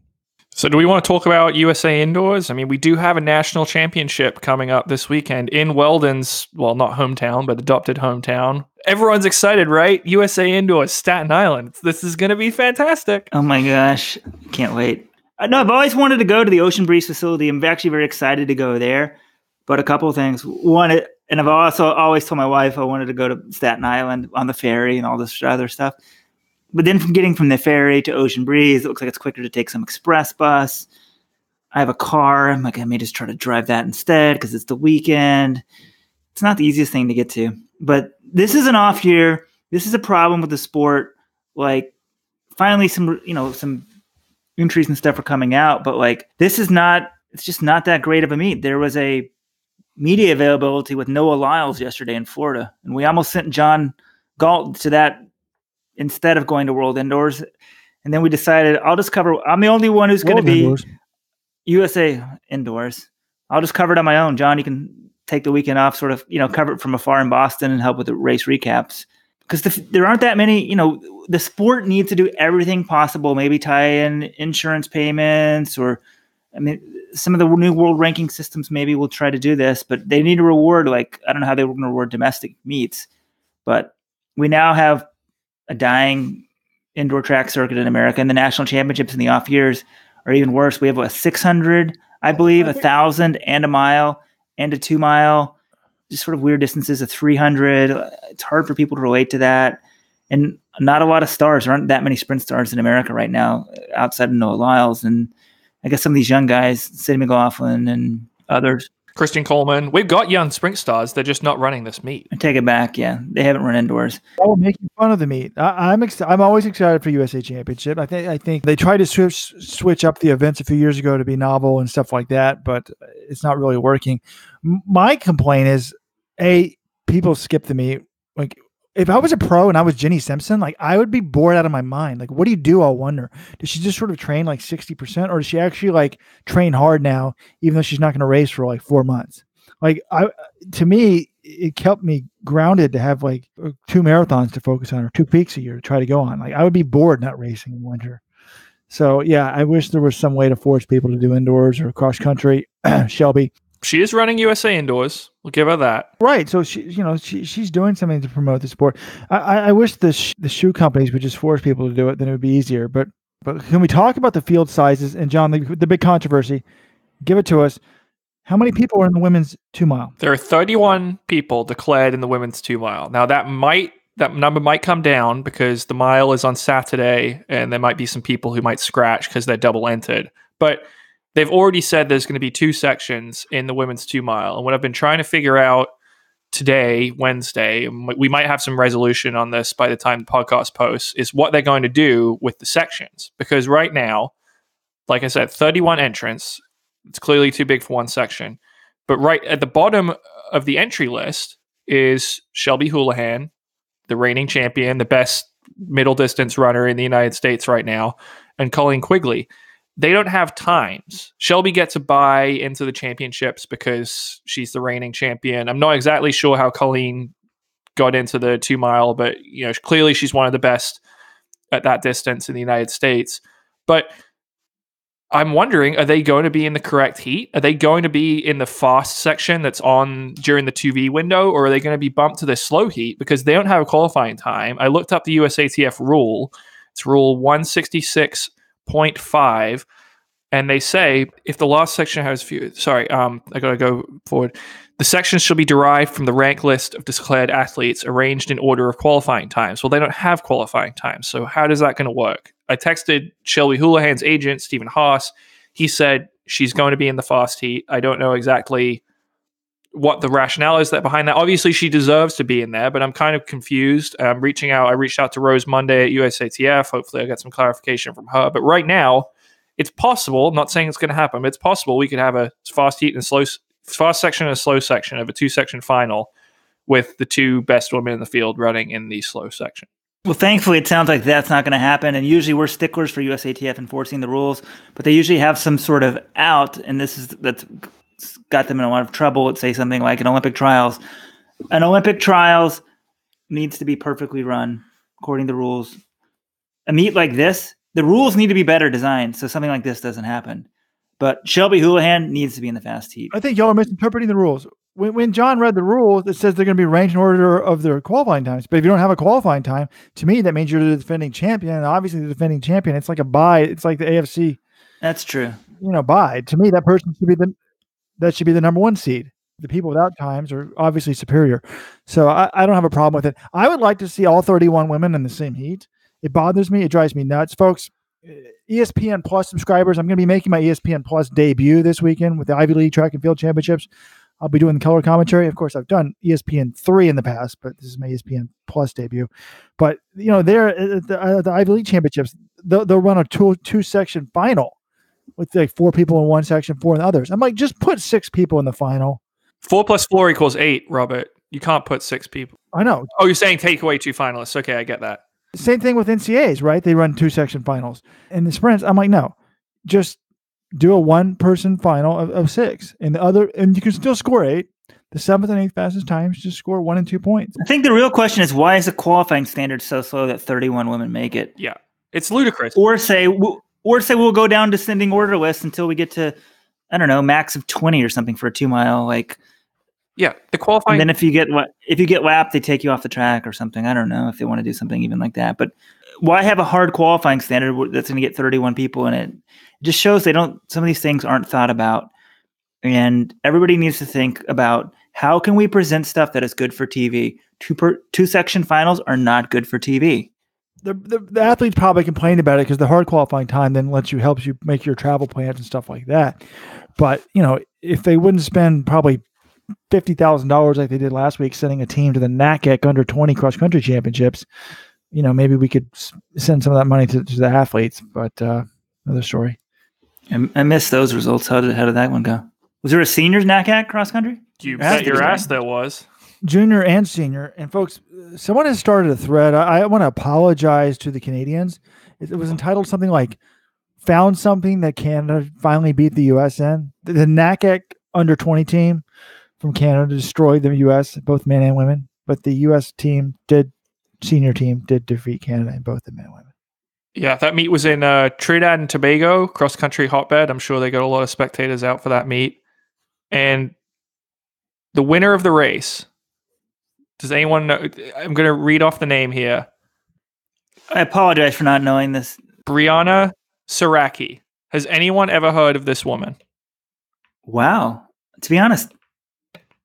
[SPEAKER 3] So do we want to talk about USA Indoors? I mean, we do have a national championship coming up this weekend in Weldon's, well, not hometown, but adopted hometown. Everyone's excited, right? USA Indoors, Staten Island. This is going to be fantastic.
[SPEAKER 1] Oh my gosh. Can't wait. No, I've always wanted to go to the Ocean Breeze facility. I'm actually very excited to go there. But a couple of things. One, and I've also always told my wife I wanted to go to Staten Island on the ferry and all this other stuff. But then from the ferry to Ocean Breeze, it looks like it's quicker to take some express bus. I have a car. I'm like, I may just try to drive that instead because it's the weekend. It's not the easiest thing to get to. But this is an off year. This is a problem with the sport. Like, finally some entries and stuff are coming out. But like, it's just not that great of a meet. There was a media availability with Noah Lyles yesterday in Florida. And we almost sent John Galt to that instead of going to World Indoors. And then we decided I'm the only one who's going to be
[SPEAKER 4] Indoors.
[SPEAKER 1] USA Indoors. I'll just cover it on my own. John, you can take the weekend off, sort of, cover it from afar in Boston and help with the race recaps. Because there aren't that many, the sport needs to do everything possible, maybe tie in insurance payments some of the new world ranking systems maybe will try to do this, but they need to reward, I don't know how they were going to reward domestic meets. But we now have a dying indoor track circuit in America, and the national championships in the off years are even worse. We have a 600, I believe, 1,000 and a mile and a 2 mile, just sort of weird distances, a 300. It's hard for people to relate to that. And not a lot of stars. There aren't that many sprint stars in America right now outside of Noah Lyles. And I guess some of these young guys, Sidney McLaughlin and others.
[SPEAKER 3] Christian Coleman. We've got young sprint stars. They're just not running this meet.
[SPEAKER 1] I take it back. Yeah, they haven't run indoors.
[SPEAKER 4] Oh, making fun of the meet. I'm always excited for USA Championship. I think they tried to switch up the events a few years ago to be novel and stuff like that, but it's not really working. My complaint is, people skip the meet. Like, if I was a pro and I was Jenny Simpson, I would be bored out of my mind. What do you do? I'll wonder. Does she just sort of train 60%, or does she actually train hard now, even though she's not going to race for 4 months? To me, it kept me grounded to have 2 marathons to focus on, or 2 peaks a year to try to go on. I would be bored not racing in winter. So yeah, I wish there was some way to force people to do indoors or cross country. Shelby,
[SPEAKER 3] She is running USA indoors. We'll give her that.
[SPEAKER 4] Right. So she's doing something to promote the sport. I wish the shoe companies would just force people to do it. Then it would be easier. But can we talk about the field sizes? And John, the big controversy, give it to us. How many people are in the women's 2 mile?
[SPEAKER 3] There are 31 people declared in the women's 2 mile. Now that number might come down because the mile is on Saturday and there might be some people who might scratch because they're double entered. But they've already said there's going to be 2 sections in the women's 2 mile. And what I've been trying to figure out today, Wednesday, and we might have some resolution on this by the time the podcast posts, is what they're going to do with the sections. Because right now, like I said, 31 entrants. It's clearly too big for one section. But right at the bottom of the entry list is Shelby Houlihan, the reigning champion, the best middle distance runner in the United States right now, and Colleen Quigley. They don't have times. Shelby gets a bye into the championships because she's the reigning champion. I'm not exactly sure how Colleen got into the 2 mile, but clearly she's one of the best at that distance in the United States. But I'm wondering, are they going to be in the correct heat? Are they going to be in the fast section that's on during the 2V window, or are they going to be bumped to the slow heat because they don't have a qualifying time? I looked up the USATF rule. It's rule 166.5, and they say if the last section has I gotta go forward. The sections shall be derived from the rank list of declared athletes arranged in order of qualifying times. Well, they don't have qualifying times, so how does that going to work? I texted Shelby Houlihan's agent, Stephen Haas. He said she's going to be in the fast heat. I don't know exactly what the rationale is behind that. Obviously, she deserves to be in there, but I'm kind of confused. I reached out to Rose Monday at USATF. Hopefully, I'll get some clarification from her. But right now, it's possible, I'm not saying it's going to happen, but it's possible we could have a fast heat and fast section and a slow section of a 2-section final with the 2 best women in the field running in the slow section.
[SPEAKER 1] Well, thankfully, it sounds like that's not going to happen. And usually we're sticklers for USATF enforcing the rules, but they usually have some sort of out, and that's got them in a lot of trouble. Let's say something like an Olympic trials. An Olympic trials needs to be perfectly run according to the rules. A meet like this, the rules need to be better designed so something like this doesn't happen. But Shelby Houlihan needs to be in the fast heat.
[SPEAKER 4] I think y'all are misinterpreting the rules. When John read the rules, it says they're going to be arranged in order of their qualifying times. But if you don't have a qualifying time, to me, that means you're the defending champion. And obviously, the defending champion, it's like a bye. It's like the AFC.
[SPEAKER 1] That's true.
[SPEAKER 4] Bye. To me, that person should be the number 1 seed. The people without times are obviously superior. So I don't have a problem with it. I would like to see all 31 women in the same heat. It bothers me. It drives me nuts. Folks, ESPN Plus subscribers, I'm going to be making my ESPN Plus debut this weekend with the Ivy League Track and Field Championships. I'll be doing the color commentary. Of course, I've done ESPN 3 in the past, but this is my ESPN Plus debut. But, they're at the Ivy League Championships, they'll run a 2-section final with like 4 people in one section, 4 in the others. I'm like, just put 6 people in the final.
[SPEAKER 3] 4 plus 4 equals 8, Robert. You can't put 6 people.
[SPEAKER 4] I know.
[SPEAKER 3] Oh, you're saying take away 2 finalists. Okay, I get that.
[SPEAKER 4] Same thing with NCAAs, right? They run 2-section finals. In the sprints, I'm like, no, just do a 1-person final of 6. And you can still score 8. The 7th and 8th fastest times just score 1 and 2 points.
[SPEAKER 1] I think the real question is, why is the qualifying standard so slow that 31 women make it?
[SPEAKER 3] Yeah, it's ludicrous.
[SPEAKER 1] Or say we'll go down descending order list until we get to, I don't know, max of 20 or something for a 2 mile.
[SPEAKER 3] Yeah, the qualifying.
[SPEAKER 1] And then if you get lapped, they take you off the track or something. I don't know if they want to do something even like that. But why have a hard qualifying standard that's going to get 31 people in it? It just shows some of these things aren't thought about. And everybody needs to think about, how can we present stuff that is good for TV? 2-section finals are not good for TV.
[SPEAKER 4] The athletes probably complain about it because the hard qualifying time then helps you make your travel plans and stuff like that. But, if they wouldn't spend probably $50,000 like they did last week sending a team to the NACAC under 20 cross country championships, maybe we could send some of that money to the athletes. But another story.
[SPEAKER 1] I missed those results. How did that one go? Was there a seniors NACAC cross country?
[SPEAKER 3] You bet your ass there was.
[SPEAKER 4] Junior and senior. And folks, someone has started a thread. I want to apologize to the Canadians. It was entitled something like, "Found something that Canada finally beat the U.S. in." The NACAC under 20 team from Canada destroyed the U.S., both men and women. But the U.S. senior team did defeat Canada in both the men and women.
[SPEAKER 3] Yeah, that meet was in Trinidad and Tobago, cross-country hotbed. I'm sure they got a lot of spectators out for that meet. And the winner of the race, does anyone know? I'm going to read off the name here.
[SPEAKER 1] I apologize for not knowing this.
[SPEAKER 3] Brianna Saraki. Has anyone ever heard of this woman?
[SPEAKER 1] Wow. To be honest,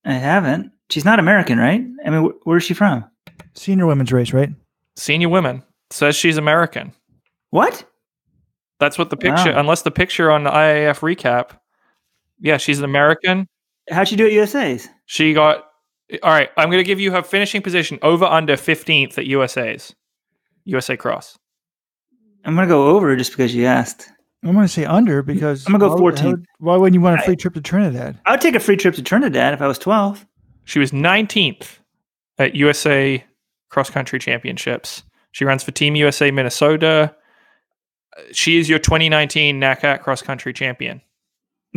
[SPEAKER 1] I haven't. She's not American, right? I mean, where's she from?
[SPEAKER 4] Senior women's race, right?
[SPEAKER 3] Senior women. Says she's American.
[SPEAKER 1] What?
[SPEAKER 3] That's what the picture,
[SPEAKER 1] Wow.
[SPEAKER 3] unless the picture on the IAF recap. Yeah, she's an American.
[SPEAKER 1] How'd she do at USA's?
[SPEAKER 3] She got, all right, I'm going to give you her finishing position over under 15th at USA's. USA Cross.
[SPEAKER 1] I'm going to go over just because you asked.
[SPEAKER 4] I'm going to say under because...
[SPEAKER 1] I'm going to go 14.
[SPEAKER 4] Why wouldn't you want a free trip to Trinidad?
[SPEAKER 1] I would take a free trip to Trinidad if I was 12.
[SPEAKER 3] She was 19th at USA Cross Country Championships. She runs for Team USA Minnesota. She is your 2019 NACAC Cross Country Champion.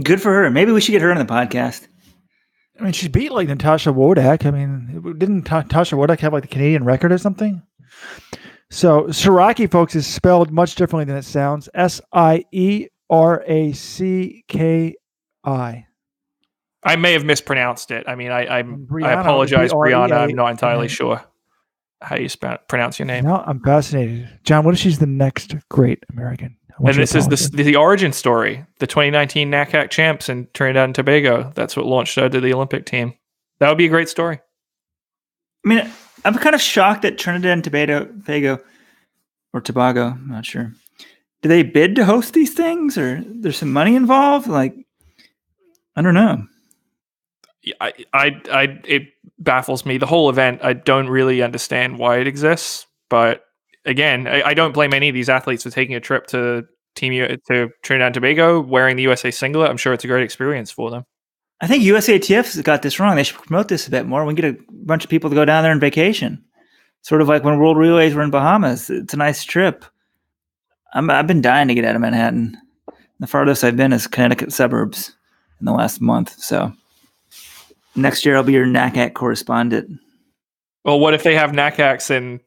[SPEAKER 1] Good for her. Maybe we should get her on the podcast.
[SPEAKER 4] I mean, she's beat like Natasha Wodak. I mean, didn't Natasha Wodak have like the Canadian record or something? So Saraki, folks, is spelled much differently than it sounds. Sieracki.
[SPEAKER 3] I may have mispronounced it. I mean, I apologize, Brianna. I'm not entirely sure how you pronounce your name.
[SPEAKER 4] No, I'm fascinated. John, what if she's the next great American?
[SPEAKER 3] And this is the origin story. The 2019 NACAC champs in Trinidad and Tobago. That's what launched her to the Olympic team. That would be a great story.
[SPEAKER 1] I mean, I'm kind of shocked that Trinidad and Tobago, or Tobago, I'm not sure. Do they bid to host these things, or there's some money involved? Like, I don't know.
[SPEAKER 3] It baffles me. The whole event, I don't really understand why it exists. But again, I don't blame any of these athletes for taking a trip to to Trinidad and Tobago wearing the USA singlet. I'm sure it's a great experience for them.
[SPEAKER 1] I think USATF's got this wrong. They should promote this a bit more. We can get a bunch of people to go down there on vacation. Sort of like when World Relays were in Bahamas. It's a nice trip. I've been dying to get out of Manhattan. The farthest I've been is Connecticut suburbs in the last month. So next year I'll be your NACAC correspondent.
[SPEAKER 3] Well, what if they have NACACs in,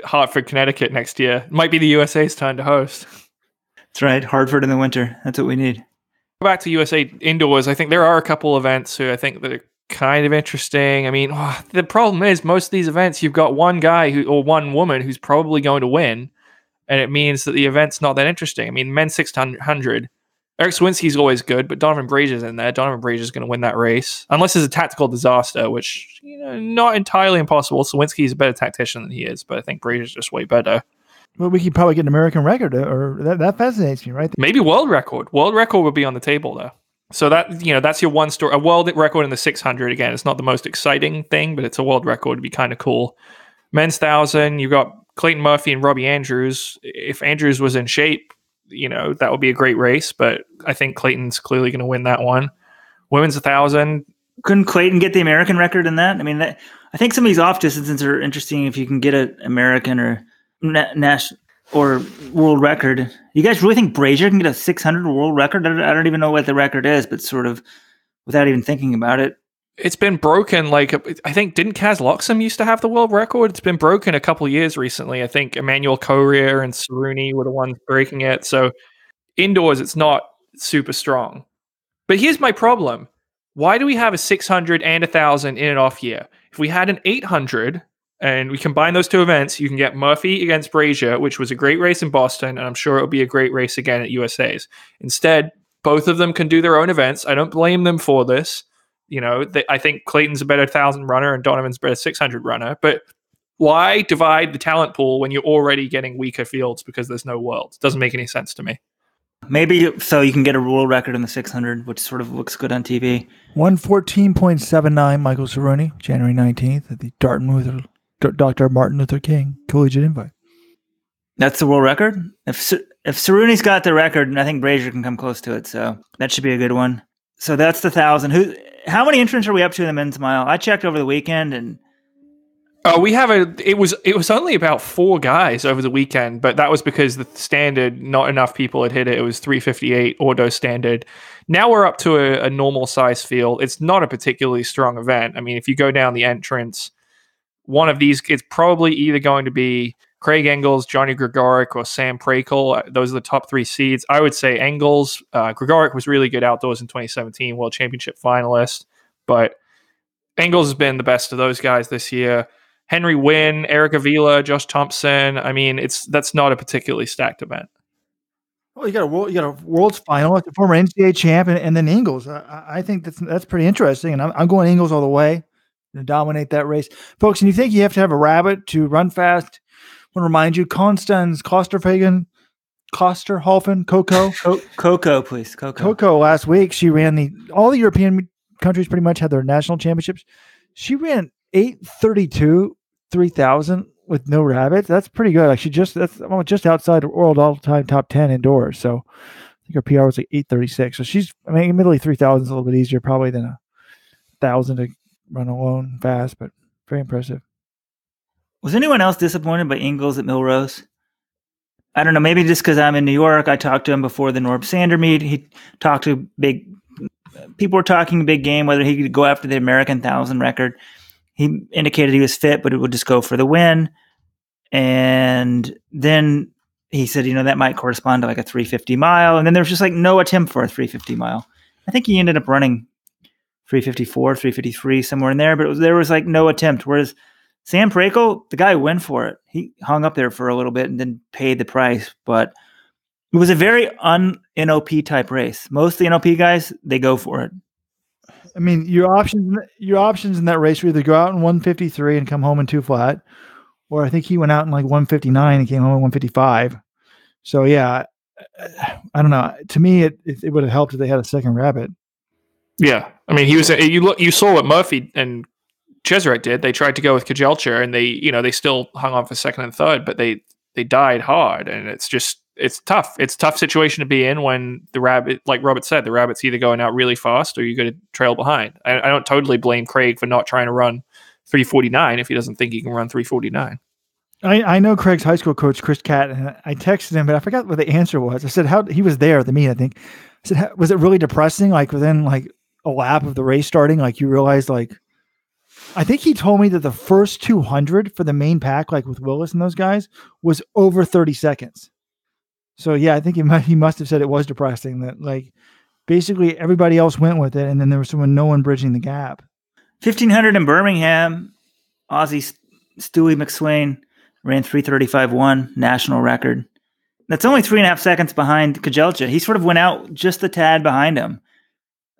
[SPEAKER 3] Hartford, Connecticut next year? It might be the USA's turn to host.
[SPEAKER 1] That's right. Hartford in the winter. That's what we need.
[SPEAKER 3] Go back to USA indoors. I think there are a couple events who I think that are kind of interesting. I mean, the problem is most of these events, you've got one guy or one woman who's probably going to win, and it means that the event's not that interesting. I mean, men's 600, Eric Swinski's always good, but Donavan Brazier's in there. Donavan Brazier's going to win that race, unless it's a tactical disaster, which, not entirely impossible. Swinski's a better tactician than he is, but I think Brazier's just way better.
[SPEAKER 4] Well, we could probably get an American record, or that fascinates me, right?
[SPEAKER 3] Maybe world record. World record would be on the table, though. So that's your one story. A world record in the 600. Again, it's not the most exciting thing, but it's a world record. It'd be kind of cool. Men's 1,000, you've got Clayton Murphy and Robbie Andrews. If Andrews was in shape, that would be a great race, but I think Clayton's clearly going to win that one. Women's 1,000.
[SPEAKER 1] Couldn't Clayton get the American record in that? I mean, I think some of these off distances are interesting if you can get an American or national or world record. You guys really think Brazier can get a 600 world record? I don't even know what the record is, but sort of without even thinking about it.
[SPEAKER 3] It's been broken. Like, I think, didn't Kaz Loxam used to have the world record? It's been broken a couple of years recently. I think Emmanuel Courier and Cerrone were the ones breaking it. So indoors, it's not super strong. But here's my problem. Why do we have a 600 and 1,000 in an off year? If we had an 800 and we combine those two events, you can get Murphy against Brazier, which was a great race in Boston, and I'm sure it'll be a great race again at USA's. Instead, both of them can do their own events. I don't blame them for this. I think Clayton's a better 1,000 runner and Donovan's a better 600 runner. But why divide the talent pool when you're already getting weaker fields because there's no world? It doesn't make any sense to me.
[SPEAKER 1] Maybe so you can get a world record in the 600, which sort of looks good on TV.
[SPEAKER 4] 114.79, Michael Cerrone, January 19th at the Dr. Martin Luther King Collegiate Invite.
[SPEAKER 1] That's the world record? If Cerrone's got the record, I think Brazier can come close to it, so that should be a good one. So that's the 1,000. How many entrants are we up to in the men's mile? I checked over the weekend, and
[SPEAKER 3] we have it was only about 4 guys over the weekend, but that was because the standard, not enough people had hit it. It was 358 auto standard. Now we're up to a normal size field. It's not a particularly strong event. I mean, if you go down the entrance, one of these, it's probably either going to be Craig Engels, Johnny Gregoric, or Sam Prakel. Those are the top 3 seeds. I would say Engels. Gregoric was really good outdoors in 2017, World Championship finalist. But Engels has been the best of those guys this year. Henry Wynn, Eric Avila, Josh Thompson. I mean, that's not a particularly stacked event.
[SPEAKER 4] Well, you got a world's final, like the former NCAA champ, and then Ingles. I think that's pretty interesting, and I'm going Ingles all the way to dominate that race, folks. And you think you have to have a rabbit to run fast? I want to remind you, Constance Kosterhofen,
[SPEAKER 1] Coco, please,
[SPEAKER 4] Coco. Last week, she ran all the European countries pretty much had their national championships. She ran 8:32 3,000 with no rabbits. That's pretty good. Like that's just outside the world all-time top 10 indoors. So I think her PR was like 8:36. So admittedly 3,000 is a little bit easier probably than 1,000 to run alone fast, but very impressive.
[SPEAKER 1] Was anyone else disappointed by Ingles at Millrose? I don't know. Maybe just because I'm in New York. I talked to him before the Norb Sander meet. He talked to people were talking big game, whether he could go after the American 1,000 record. He indicated he was fit, but it would just go for the win. And then he said, that might correspond to like a 350 mile. And then there was just like no attempt for a 350 mile. I think he ended up running 354, 353, somewhere in there, but there was like no attempt. Whereas Sam Prakel, the guy went for it. He hung up there for a little bit and then paid the price. But it was a very un-NOP type race. Most of the NOP guys, they go for it.
[SPEAKER 4] I mean, your options in that race were either go out in 153 and come home in 2 flat, or I think he went out in like 159 and came home in 155. So yeah, I don't know. To me, it would have helped if they had a second rabbit.
[SPEAKER 3] Yeah, I mean, you saw what Murphy and Cheserek did. They tried to go with Kajelcha, and they still hung on for second and third, but they died hard, and it's tough. It's a tough situation to be in when the rabbit, like Robert said, the rabbit's either going out really fast or you're going to trail behind. I don't totally blame Craig for not trying to run 349 if he doesn't think he can run 349.
[SPEAKER 4] I know Craig's high school coach, Chris Catt, and I texted him, but I forgot what the answer was. I said, he was there at the meet, I think. I said, was it really depressing? Like within like a lap of the race starting, like you realized I think he told me that the first 200 for the main pack, like with Willis and those guys, was over 30 seconds. So yeah, I think he must have said it was depressing that like basically everybody else went with it, and then there was no one bridging the gap.
[SPEAKER 1] 1,500 in Birmingham, Aussie Stewie McSwain ran 3:35.1 national record. That's only 3.5 seconds behind Kajelcha. He sort of went out just a tad behind him.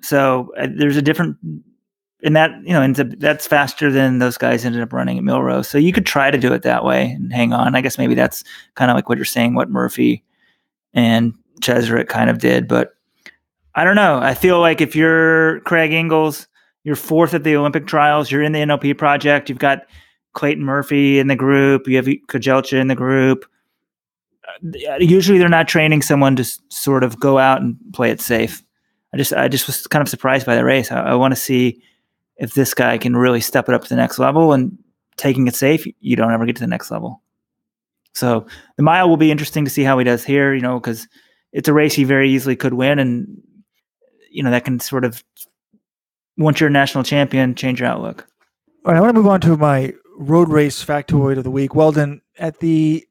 [SPEAKER 1] So there's a different in that that's faster than those guys ended up running at Millrose. So you could try to do it that way and hang on. I guess maybe that's kind of like what you're saying, what Murphy and Cheserek kind of did, but I don't know. I feel like if you're Craig Engels, you're 4th at the Olympic trials, you're in the NOP project, you've got Clayton Murphy in the group, you have Kajelcha in the group. Usually they're not training someone to sort of go out and play it safe. I just was kind of surprised by the race. I want to see if this guy can really step it up to the next level, and taking it safe, you don't ever get to the next level. So the mile will be interesting to see how he does here, because it's a race he very easily could win. And, that can sort of, once you're a national champion, change your outlook.
[SPEAKER 4] All right, I want to move on to my road race factoid of the week. Weldon, at the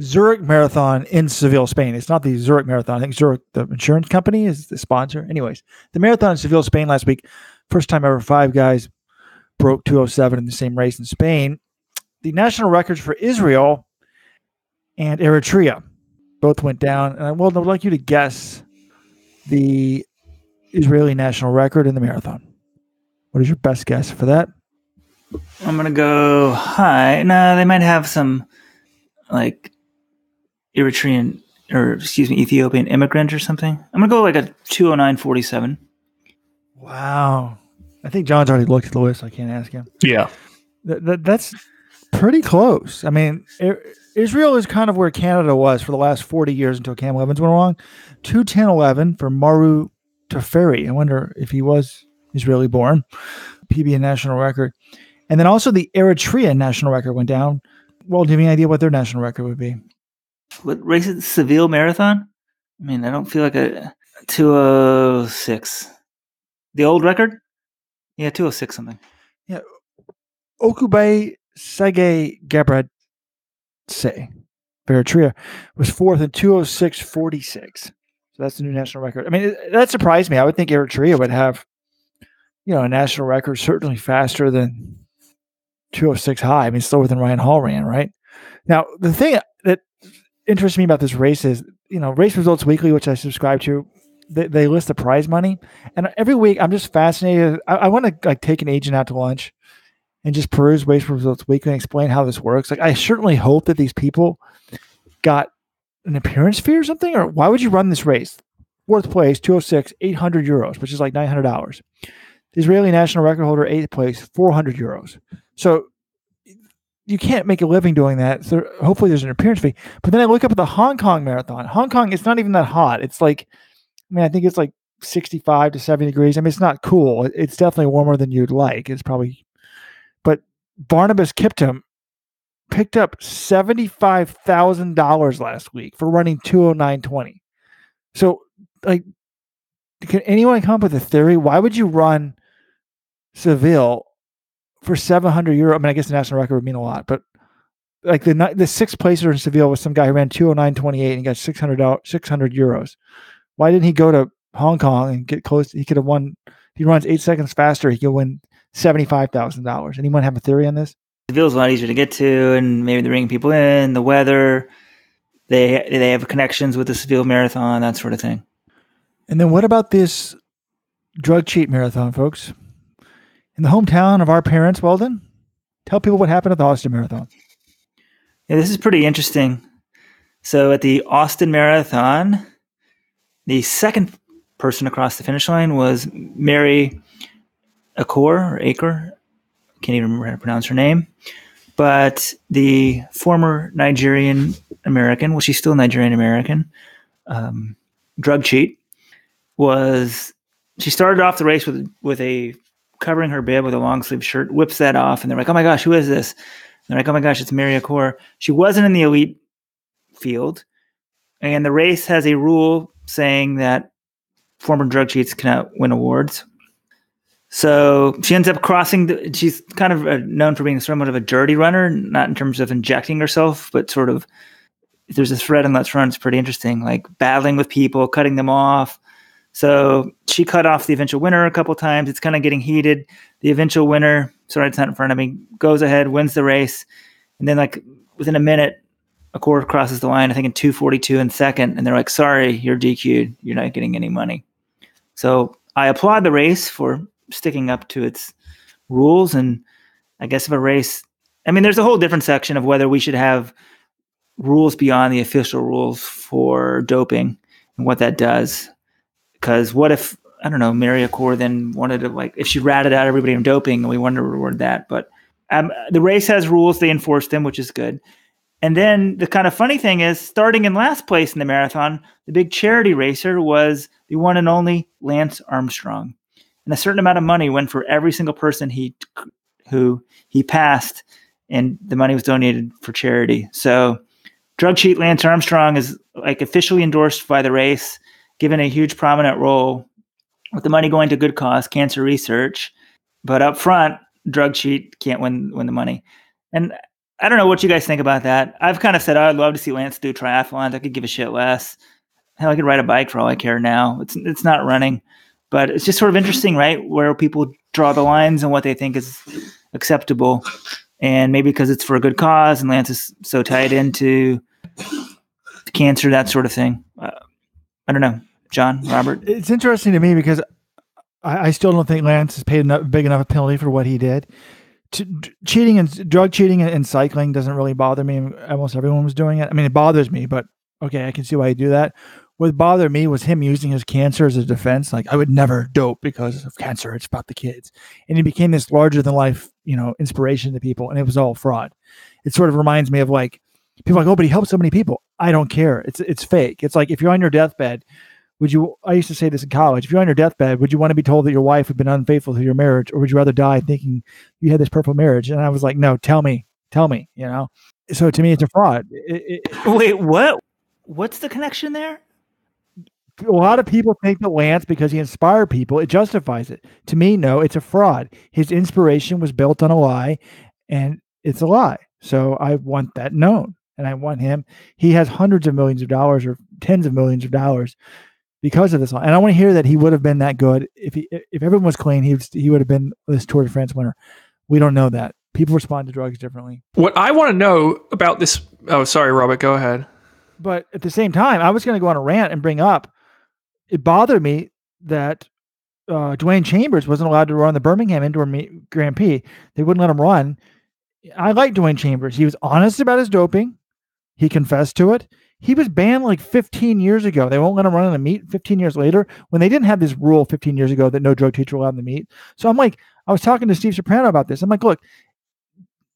[SPEAKER 4] Zurich Marathon in Seville, Spain. It's not the Zurich Marathon. I think Zurich, the insurance company, is the sponsor. Anyways, the marathon in Seville, Spain last week, first time ever 5 guys broke 2:07 in the same race in Spain. The national records for Israel and Eritrea both went down. And I would like you to guess the Israeli national record in the marathon. What is your best guess for that?
[SPEAKER 1] I'm going to go high. No, they might have some like Ethiopian immigrant or something. I'm going to go like a 209.47.
[SPEAKER 4] Wow. I think John's already looked at the list. I can't ask him.
[SPEAKER 3] Yeah.
[SPEAKER 4] That's pretty close. I mean, Israel is kind of where Canada was for the last 40 years until Cam Evans went along. 2:10.11 for Maru Teferi. I wonder if he was Israeli born. PB national record. And then also the Eritrea national record went down. Well, do you have any idea what their national record would be?
[SPEAKER 1] What race is the Seville Marathon? I mean, I don't feel like a 2:06. The old record? Yeah, 2:06 something.
[SPEAKER 4] Yeah. Okube Sege Gebrad say. Eritrea was fourth in 206.46. So that's the new national record. I mean, that surprised me. I would think Eritrea would have, a national record certainly faster than 206 high. I mean, slower than Ryan Hall ran, right? Now, the thing that interests me about this race is, Race Results Weekly, which I subscribe to, they list the prize money. And every week I'm just fascinated. I want to take an agent out to lunch and just peruse Race Results Weekly and explain how this works. I certainly hope that these people got an appearance fee or something, or why would you run this race? Fourth place, 206, 800 euros, which is like $900. The Israeli national record holder, eighth place, 400 euros. So you can't make a living doing that. So hopefully there's an appearance fee. But then I look up at the Hong Kong marathon. Hong Kong, it's not even that hot. It's like, I think it's like 65 to 70 degrees. I mean, it's not cool. It's definitely warmer than you'd like. But Barnabas Kiptum picked up $75,000 last week for running 209.20. So, can anyone come up with a theory? Why would you run Seville for 700 euro? I mean, I guess the national record would mean a lot, but the sixth placer in Seville was some guy who ran 209.28 and got 600 euros. Why didn't he go to Hong Kong and get close? He could have won. If he runs 8 seconds faster, he could win $75,000. Anyone have a theory on this?
[SPEAKER 1] Seville's a lot easier to get to, and maybe they're bringing people in, the weather. They have connections with the Seville Marathon, that sort of thing.
[SPEAKER 4] And then what about this drug cheat marathon, folks? In the hometown of our parents, Weldon, tell people what happened at the Austin Marathon.
[SPEAKER 1] Yeah, this is pretty interesting. So at the Austin Marathon, the second person across the finish line was Mary Akor. Can't even remember how to pronounce her name. But the former Nigerian American, well, she's still Nigerian American, drug cheat, she started off the race with a covering her bib with a long sleeve shirt, whips that off, and they're like, oh my gosh, who is this? And they're like, oh my gosh, it's Mary Akor. She wasn't in the elite field, and the race has a rule saying that former drug cheats cannot win awards. So she ends up crossing. She's kind of known for being somewhat of a dirty runner, not in terms of injecting herself, but sort of, if there's a thread in Let's Run, it's pretty interesting, like battling with people, cutting them off. So she cut off the eventual winner a couple times. It's kind of getting heated. The eventual winner, sorry, it's not in front of me, goes ahead, wins the race. And then within a minute, Akor crosses the line, I think in 2:42 in second. And they're like, sorry, you're DQ'd. You're not getting any money. So I applaud the race for sticking up to its rules. And I guess if a race, there's a whole different section of whether we should have rules beyond the official rules for doping and what that does. Because what if, I don't know, Mary Akor then wanted to, if she ratted out everybody from doping and we wanted to reward that. But the race has rules, they enforce them, which is good. And then the kind of funny thing is, starting in last place in the marathon, the big charity racer was the one and only Lance Armstrong. And a certain amount of money went for every single person who he passed, and the money was donated for charity. So drug cheat Lance Armstrong is officially endorsed by the race, given a huge prominent role with the money going to good cause, cancer research. But up front, drug cheat can't win the money. And I don't know what you guys think about that. I've kind of said, I'd love to see Lance do triathlons. I could give a shit less. Hell, I could ride a bike for all I care now. It's not running. But it's just sort of interesting, right, where people draw the lines and what they think is acceptable. And maybe because it's for a good cause and Lance is so tied into cancer, that sort of thing. I don't know. John, Robert?
[SPEAKER 4] It's interesting to me because I still don't think Lance has paid big enough a penalty for what he did. Cheating and drug cheating and cycling doesn't really bother me. Almost everyone was doing it. It bothers me, but okay, I can see why you do that. What bothered me was him using his cancer as a defense. I would never dope because of cancer. It's about the kids. And he became this larger than life, inspiration to people. And it was all fraud. It sort of reminds me of people oh, but he helped so many people. I don't care. It's fake. It's if you're on your deathbed, I used to say this in college, if you're on your deathbed, would you want to be told that your wife had been unfaithful to your marriage, or would you rather die thinking you had this perfect marriage? And I was like, no, tell me, So to me, it's a fraud.
[SPEAKER 1] Wait, what? What's the connection there?
[SPEAKER 4] A lot of people think that Lance, because he inspired people, it justifies it. To me, no, it's a fraud. His inspiration was built on a lie, and it's a lie. So I want that known. and I want him. He has hundreds of millions of dollars or tens of millions of dollars because of this. And I want to hear that he would have been that good if everyone was clean. He would have been this Tour de France winner. We don't know that. People respond to drugs differently.
[SPEAKER 3] What I want to know about this. Oh, sorry, Robert. Go ahead.
[SPEAKER 4] But at the same time, I was going to go on a rant and bring up. It bothered me that Dwain Chambers wasn't allowed to run the Birmingham Indoor Grand Prix. They wouldn't let him run. I like Dwain Chambers. He was honest about his doping. He confessed to it. He was banned like 15 years ago. They won't let him run in a meet 15 years later when they didn't have this rule 15 years ago that no drug teacher allowed in the meet. So I'm like, I was talking to Steve Soprano about this. I'm like, look,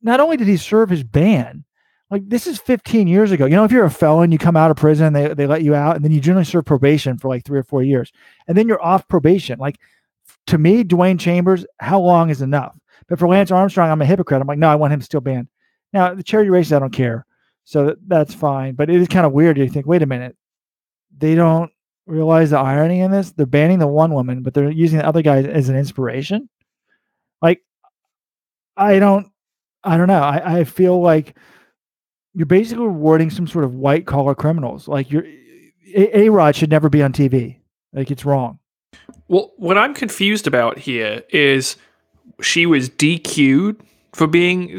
[SPEAKER 4] not only did he serve his ban, like this is 15 years ago. You know, if you're a felon, you come out of prison, they let you out, and then you generally serve probation for like 3 or 4 years. And then you're off probation. Like to me, Dwain Chambers, how long is enough? But for Lance Armstrong, I'm a hypocrite. I'm like, no, I want him still banned. Now, the charity races, I don't care. So that's fine. But it is kind of weird. You think, wait a minute. They don't realize the irony in this. They're banning the one woman, but they're using the other guy as an inspiration. Like, I don't know. I feel like you're basically rewarding some sort of white collar criminals. Like A-Rod should never be on TV. Like it's wrong.
[SPEAKER 3] Well, what I'm confused about here is she was DQ'd for being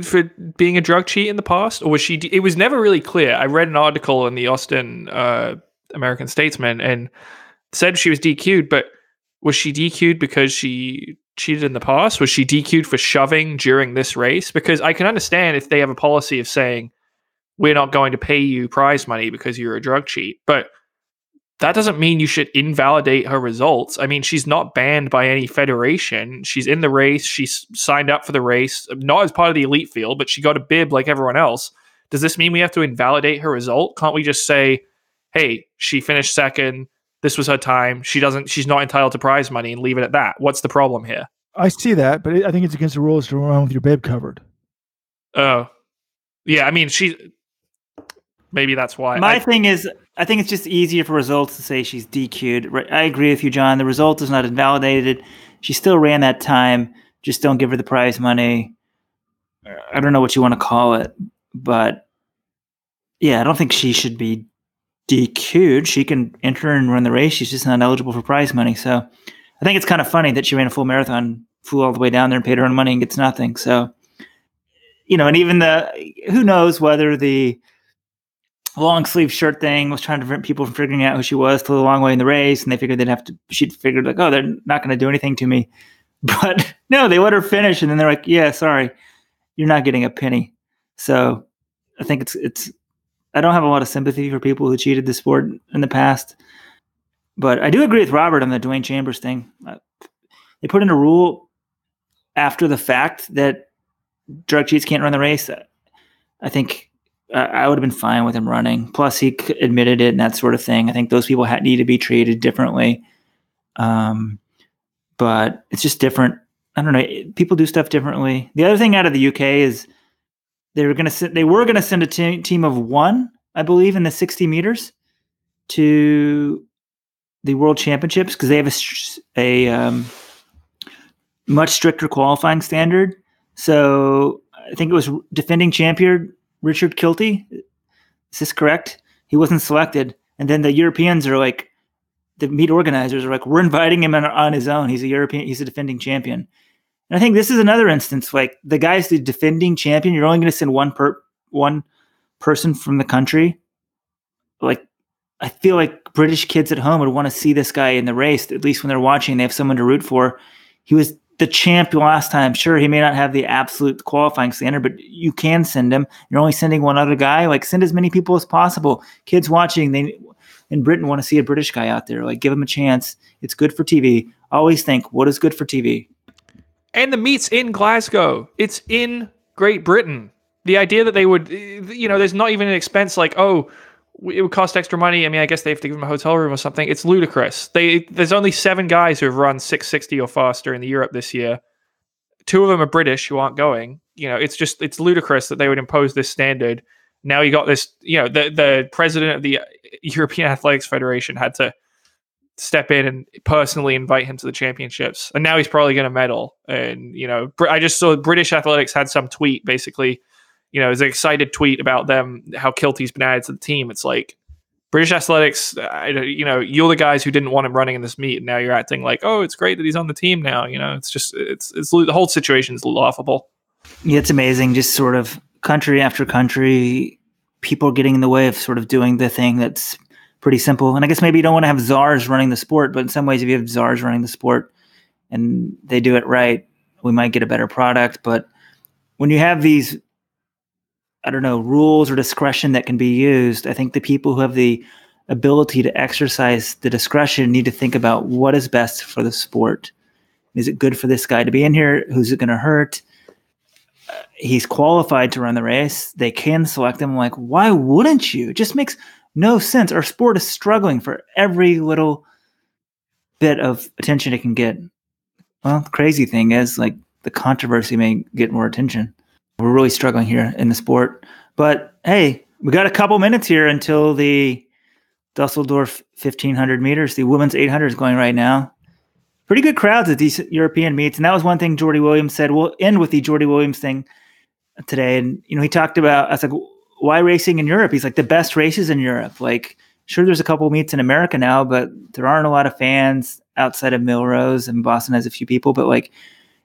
[SPEAKER 3] a drug cheat in the past, or was she? It was never really clear. I read an article in the Austin American Statesman and said she was DQ'd, but was she DQ'd because she cheated in the past? Was she DQ'd for shoving during this race? Because I can understand if they have a policy of saying we're not going to pay you prize money because you're a drug cheat, but that doesn't mean you should invalidate her results. I mean, she's not banned by any federation. She's in the race. She's signed up for the race, not as part of the elite field, but she got a bib like everyone else. Does this mean we have to invalidate her result? Can't we just say, hey, she finished second. This was her time. She's not entitled to prize money and leave it at that. What's the problem here?
[SPEAKER 4] I see that, but I think it's against the rules to run with your bib covered.
[SPEAKER 3] Oh, yeah. I mean, maybe that's why.
[SPEAKER 1] My thing is, I think it's just easier for results to say she's DQ'd. I agree with you, John. The result is not invalidated. She still ran that time. Just don't give her the prize money. I don't know what you want to call it, but yeah, I don't think she should be DQ'd. She can enter and run the race. She's just not eligible for prize money. So I think it's kind of funny that she ran a full marathon, flew all the way down there and paid her own money and gets nothing. So, you know, and even who knows whether the long sleeve shirt thing was trying to prevent people from figuring out who she was till a long way in the race, and they figured she'd figured like, oh, they're not going to do anything to me. But no, they let her finish, and then they're like, yeah, sorry, you're not getting a penny. So I think it's I don't have a lot of sympathy for people who cheated the sport in the past, but I do agree with Robert on the Dwain Chambers thing. They put in a rule after the fact that drug cheats can't run the race. I think I would have been fine with him running. Plus, he admitted it and that sort of thing. I think those people need to be treated differently. But it's just different. I don't know. People do stuff differently. The other thing out of the UK is they were going to send a team of one, I believe, in the 60 meters to the World Championships because they have a much stricter qualifying standard. So I think it was defending champion Richard Kilty. Is this correct? He wasn't selected. And then the Europeans are like, the meet organizers are like, we're inviting him on his own. He's a defending champion. And I think this is another instance, like the guy's the defending champion. You're only going to send one person from the country. Like, I feel like British kids at home would want to see this guy in the race, at least when they're watching, they have someone to root for. He was the champion last time. Sure, he may not have the absolute qualifying standard, but you can send him. You're only sending one other guy. Like, send as many people as possible. Kids watching, they in Britain want to see a British guy out there. Like, give him a chance. It's good for TV. Always think, what is good for TV?
[SPEAKER 3] And the meet's in Glasgow. It's in Great Britain. The idea that they would, there's not even an expense like, oh, it would cost extra money. I mean, I guess they have to give them a hotel room or something. It's ludicrous. There's only 7 guys who have run 660 or faster in the Europe this year. 2 of them are British who aren't going. It's ludicrous that they would impose this standard. Now you got this, the president of the European Athletics Federation had to step in and personally invite him to the championships. And now he's probably going to medal. And, I just saw British athletics had some tweet basically you know, there's an excited tweet about them, how Kilty's been added to the team. It's like, British athletics, you know, you're the guys who didn't want him running in this meet, and now you're acting like, oh, it's great that he's on the team now. You know, it's just, it's the whole situation is laughable.
[SPEAKER 1] Yeah, it's amazing. Just sort of country after country, people getting in the way of sort of doing the thing that's pretty simple. And I guess maybe you don't want to have czars running the sport, but in some ways, if you have czars running the sport and they do it right, we might get a better product. But when you have these, I don't know, rules or discretion that can be used, I think the people who have the ability to exercise the discretion need to think about what is best for the sport. Is it good for this guy to be in here? Who's it going to hurt? He's qualified to run the race. They can select him. Like, why wouldn't you? It just makes no sense. Our sport is struggling for every little bit of attention it can get. Well, the crazy thing is, like, the controversy may get more attention. We're really struggling here in the sport. But hey, we got a couple minutes here until the Dusseldorf 1500 meters. The women's 800 is going right now. Pretty good crowds at these European meets. And that was one thing Jordan Williamsz said. We'll end with the Jordan Williamsz thing today. And, you know, he talked about, I was like, why racing in Europe? He's like, the best races in Europe. Like, sure, there's a couple meets in America now, but there aren't a lot of fans outside of Millrose, and Boston has a few people. But, like,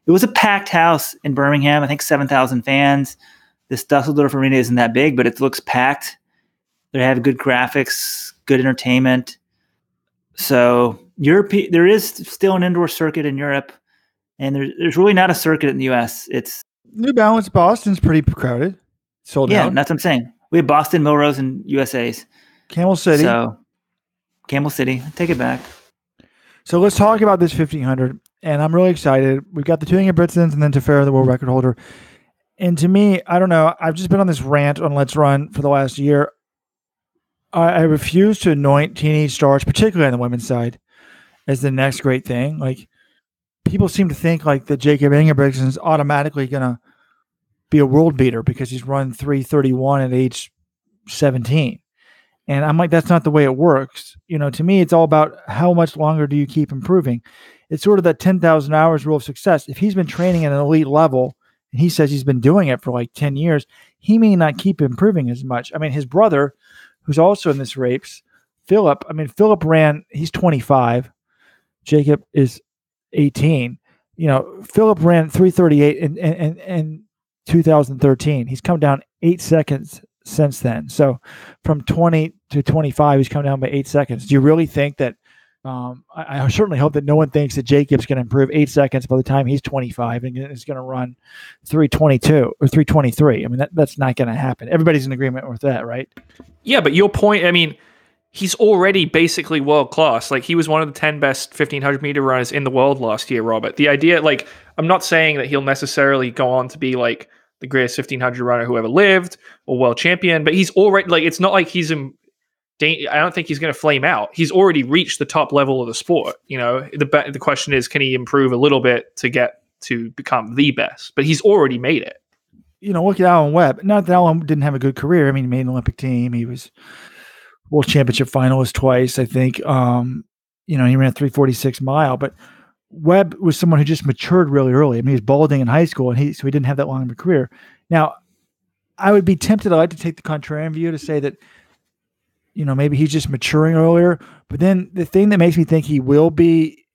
[SPEAKER 1] it was a packed house in Birmingham. I think 7,000 fans. This Dusseldorf arena isn't that big, but it looks packed. They have good graphics, good entertainment. So there is still an indoor circuit in Europe, and there's really not a circuit in the U.S. It's
[SPEAKER 4] New Balance Boston's pretty crowded. Sold out.
[SPEAKER 1] Yeah, that's what I'm saying. We have Boston, Millrose, and USA's.
[SPEAKER 4] Camel City.
[SPEAKER 1] So, Camel City. Take it back.
[SPEAKER 4] So let's talk about this 1500, and I'm really excited. We've got the Tuning and Britsons and then Tefera, the world record holder. And to me, I don't know, I've just been on this rant on Let's Run for the last year. I refuse to anoint teenage stars, particularly on the women's side, as the next great thing. Like, people seem to think like that Jacob Ingebrigtsen is automatically going to be a world beater because he's run 3:31 at age 17. And I'm like, that's not the way it works. You know, to me, it's all about how much longer do you keep improving. It's sort of that 10,000 hours rule of success. If he's been training at an elite level, and he says he's been doing it for like 10 years, he may not keep improving as much. I mean, his brother, who's also in this race, Philip ran, he's 25. Jacob is 18. You know, Philip ran 3:38 in 2013. He's come down 8 seconds since then. So from 20 to 25, he's come down by 8 seconds. Do you really think that, I certainly hope that no one thinks that Jacob's going to improve 8 seconds by the time he's 25 and is going to run 3:22 or 3:23. I mean, that's not going to happen. Everybody's in agreement with that, right?
[SPEAKER 3] Yeah, but your point, I mean, he's already basically world class. Like, he was one of the 10 best 1500 meter runners in the world last year, Robert. The idea, like, I'm not saying that he'll necessarily go on to be like the greatest 1500 runner who ever lived or world champion, but he's already, like, it's not like he's I don't think he's going to flame out. He's already reached the top level of the sport. You know, the question is, can he improve a little bit to get to become the best? But he's already made it.
[SPEAKER 4] You know, look at Alan Webb. Not that Alan didn't have a good career. I mean, he made an Olympic team. He was world championship finalist twice, I think. You know, he ran a 3:46 mile, but Webb was someone who just matured really early. I mean, he was balding in high school, and so he didn't have that long of a career. Now, I would be tempted, I'd like to take the contrarian view to say that, you know, maybe he's just maturing earlier. But then the thing that makes me think he will be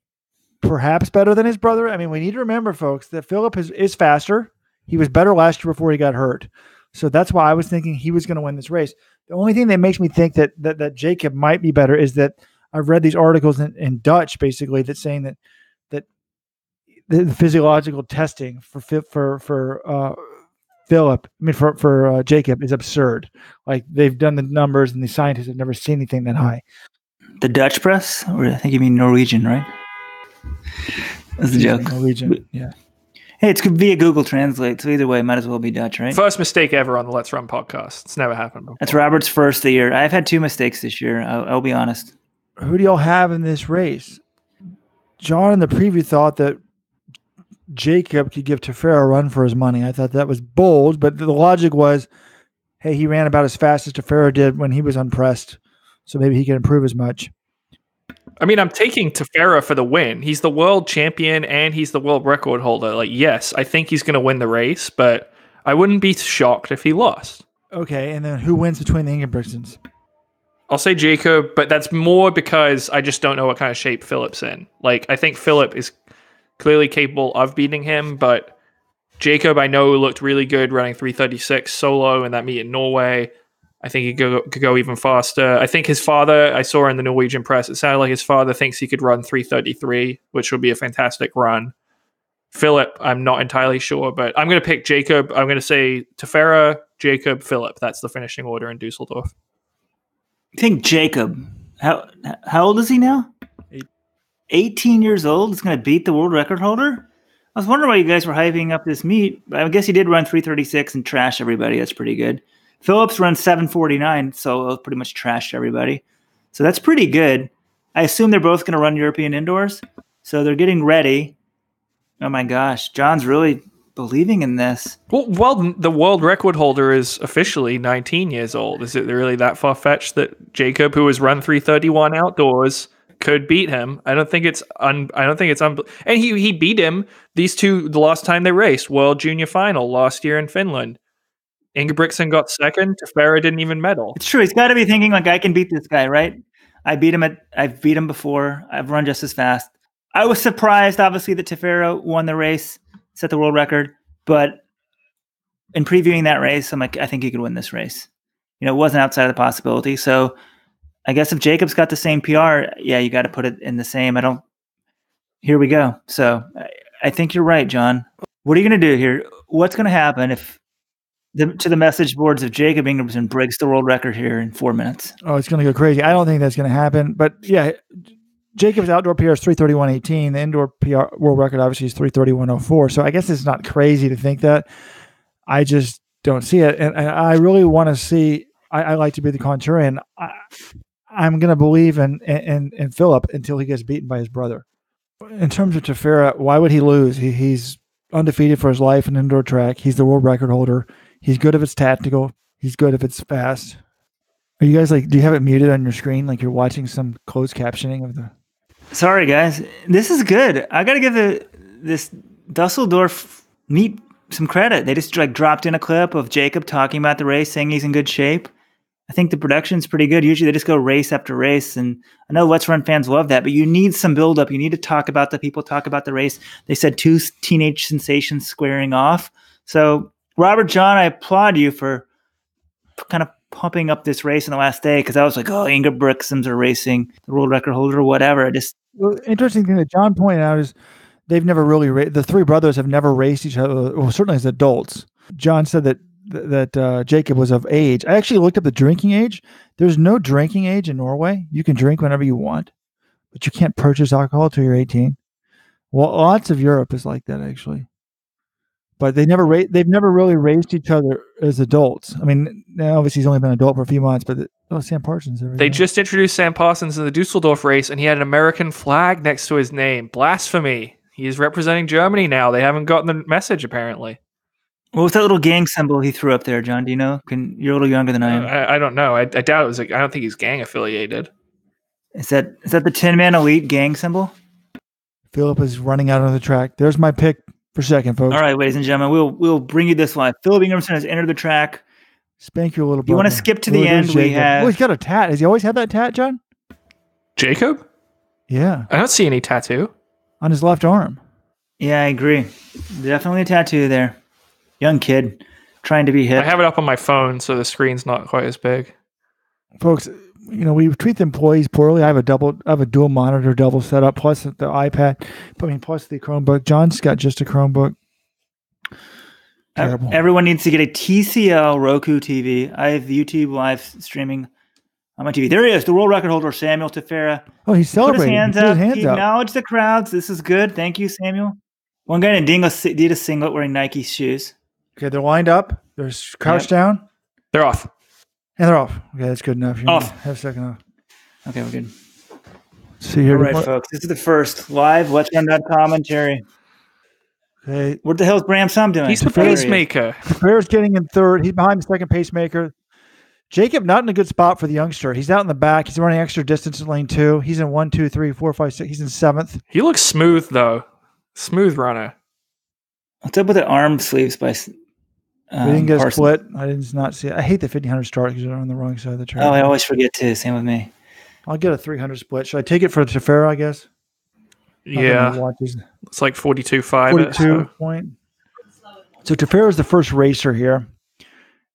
[SPEAKER 4] perhaps better than his brother, I mean, we need to remember, folks, that Philip is faster. He was better last year before he got hurt. So that's why I was thinking he was going to win this race. The only thing that makes me think that Jacob might be better is that I've read these articles in Dutch, basically, that's saying that the physiological testing for Philip, I mean, for Jacob is absurd. Like, they've done the numbers and the scientists have never seen anything that high.
[SPEAKER 1] The Dutch press? Or I think you mean Norwegian, right? That's a joke.
[SPEAKER 4] Norwegian, yeah.
[SPEAKER 1] Hey, it's via Google Translate, so either way, it might as well be Dutch, right?
[SPEAKER 3] First mistake ever on the Let's Run podcast. It's never happened before.
[SPEAKER 1] That's Robert's first of the year. I've had 2 mistakes this year. I'll be honest.
[SPEAKER 4] Who do y'all have in this race? John in the preview thought that Jacob could give Tefera a run for his money. I thought that was bold, but the logic was, hey, he ran about as fast as Tefera did when he was unpressed, so maybe he can improve as much.
[SPEAKER 3] I mean, I'm taking Tefera for the win. He's the world champion and he's the world record holder. Like, yes, I think he's going to win the race, but I wouldn't be shocked if he lost.
[SPEAKER 4] Okay, and then who wins between the Ingebrigtsens?
[SPEAKER 3] I'll say Jacob, but that's more because I just don't know what kind of shape Philip's in. Like, I think Philip is clearly capable of beating him, but Jacob, I know, looked really good running 336 solo in that meet in Norway. I think he could go even faster. I think his father, I saw in the Norwegian press, it sounded like his father thinks he could run 333, which would be a fantastic run. Philip, I'm not entirely sure, but I'm going to pick Jacob. I'm going to say Tefera, Jacob, Philip. That's the finishing order in Dusseldorf.
[SPEAKER 1] I think Jacob. How old is he now? 18 years old. He's going to beat the world record holder. I was wondering why you guys were hyping up this meet. I guess he did run 336 and trash everybody. That's pretty good. Phillips runs 749, so pretty much trashed everybody. So that's pretty good. I assume they're both going to run European indoors, so they're getting ready. Oh my gosh, John's really believing in this.
[SPEAKER 3] Well, the world record holder is officially 19 years old. Is it really that far-fetched that Jacob, who has run 331 outdoors, could beat him? I don't think it's and he beat him the last time they raced, World Junior Final last year in Finland. Ingebrigtsen got second. Tefera didn't even medal.
[SPEAKER 1] It's true. He's got to be thinking like, I can beat this guy, right? I've beat him before. I've run just as fast. I was surprised, obviously, that Tefera won the race, set the world record. But in previewing that race, I'm like, I think he could win this race. You know, it wasn't outside of the possibility. So I guess if Jacob's got the same PR, yeah, you got to put it in the same. Here we go. So I think you're right, John. What are you going to do here? What's going to happen if to the message boards of Jacob Ingebrigtsen breaks the world record here in 4 minutes?
[SPEAKER 4] Oh, it's going to go crazy. I don't think that's going to happen. But yeah, Jacob's outdoor PR is 331.18. The indoor PR world record obviously is 331.04. So I guess it's not crazy to think that. I just don't see it. And I really want to see, I like to be the contrarian. I'm going to believe in Philip until he gets beaten by his brother. In terms of Tefera, why would he lose? He's undefeated for his life in indoor track. He's the world record holder. He's good if it's tactical. He's good if it's fast. Are you guys do you have it muted on your screen like you're watching some closed captioning of the...
[SPEAKER 1] Sorry, guys. This is good. I got to give this Dusseldorf meet some credit. They just dropped in a clip of Jacob talking about the race, saying he's in good shape. I think the production's pretty good. Usually they just go race after race, and I know Let's Run fans love that, but you need some buildup. You need to talk about the race. They said two teenage sensations squaring off. So, Robert, John, I applaud you for kind of pumping up this race in the last day, because I was like, oh, Ingebrigtsens are racing the world record holder or whatever.
[SPEAKER 4] Well, interesting thing that John pointed out is they've never really the three brothers have never raced each other, well, certainly as adults. John said that Jacob was of age. I actually looked up the drinking age. There's no drinking age in Norway. You can drink whenever you want, but you can't purchase alcohol till you're 18. Well, lots of Europe is like that, actually. But they've never really raced each other as adults. I mean, now obviously he's only been an adult for a few months, but Sam Parsons.
[SPEAKER 3] They just introduced Sam Parsons in the Dusseldorf race, and he had an American flag next to his name. Blasphemy. He is representing Germany now. They haven't gotten the message, apparently.
[SPEAKER 1] What was that little gang symbol he threw up there, John? Do you know? You're a little younger than I am.
[SPEAKER 3] I don't know. I doubt it was. I don't think he's gang affiliated.
[SPEAKER 1] Is that the Tin Man Elite gang symbol?
[SPEAKER 4] Philip is running out on the track. There's my pick for second, folks.
[SPEAKER 1] All right, ladies and gentlemen, we'll bring you this live. Philip Ingebrigtsen has entered the track.
[SPEAKER 4] Spank you a little bit.
[SPEAKER 1] You want to skip to the end? We have.
[SPEAKER 4] Oh, he's got a tat. Has he always had that tat, John?
[SPEAKER 3] Jacob?
[SPEAKER 4] Yeah.
[SPEAKER 3] I don't see any tattoo
[SPEAKER 4] on his left arm.
[SPEAKER 1] Yeah, I agree. Definitely a tattoo there. Young kid trying to be hip.
[SPEAKER 3] I have it up on my phone, so the screen's not quite as big.
[SPEAKER 4] Folks, we treat the employees poorly. I have a dual monitor double setup, plus the iPad. Plus the Chromebook. John's got just a Chromebook. Terrible.
[SPEAKER 1] Everyone needs to get a TCL Roku TV. I have YouTube live streaming on my TV. There he is, the world record holder, Samuel Tefera.
[SPEAKER 4] Oh, he's celebrating.
[SPEAKER 1] Put his hands up. He acknowledged the crowds. This is good. Thank you, Samuel. One guy in Adidas singlet wearing Nike shoes.
[SPEAKER 4] Okay, they're lined up. They're crouched down.
[SPEAKER 3] They're off.
[SPEAKER 4] And they're off. Okay, that's good enough.
[SPEAKER 1] Off.
[SPEAKER 4] Have a second off.
[SPEAKER 1] Okay, we're good.
[SPEAKER 4] See here.
[SPEAKER 1] All right, folks. This is the first live Let's Run commentary.
[SPEAKER 4] Okay.
[SPEAKER 1] What the hell is Bram Sum doing?
[SPEAKER 3] He's the pacemaker.
[SPEAKER 4] Tefera's getting in third. He's behind the second pacemaker. Jacob not in a good spot for the youngster. He's out in the back. He's running extra distance in lane 2. He's in 1, 2, 3, 4, 5, 6. He's in 7th.
[SPEAKER 3] He looks smooth, though. Smooth runner.
[SPEAKER 1] What's up with the arm sleeves?
[SPEAKER 4] We didn't get a
[SPEAKER 1] Parsons.
[SPEAKER 4] split. I did not see it. I hate the 1500 start because they're on the wrong side of the track.
[SPEAKER 1] Oh, I always forget too. Same with me.
[SPEAKER 4] I'll get a 300 split. Should I take it for Tefera, I guess?
[SPEAKER 3] Yeah.
[SPEAKER 4] Watches.
[SPEAKER 3] It's like 42.5.
[SPEAKER 4] 42 point. So Tefera is the first racer here.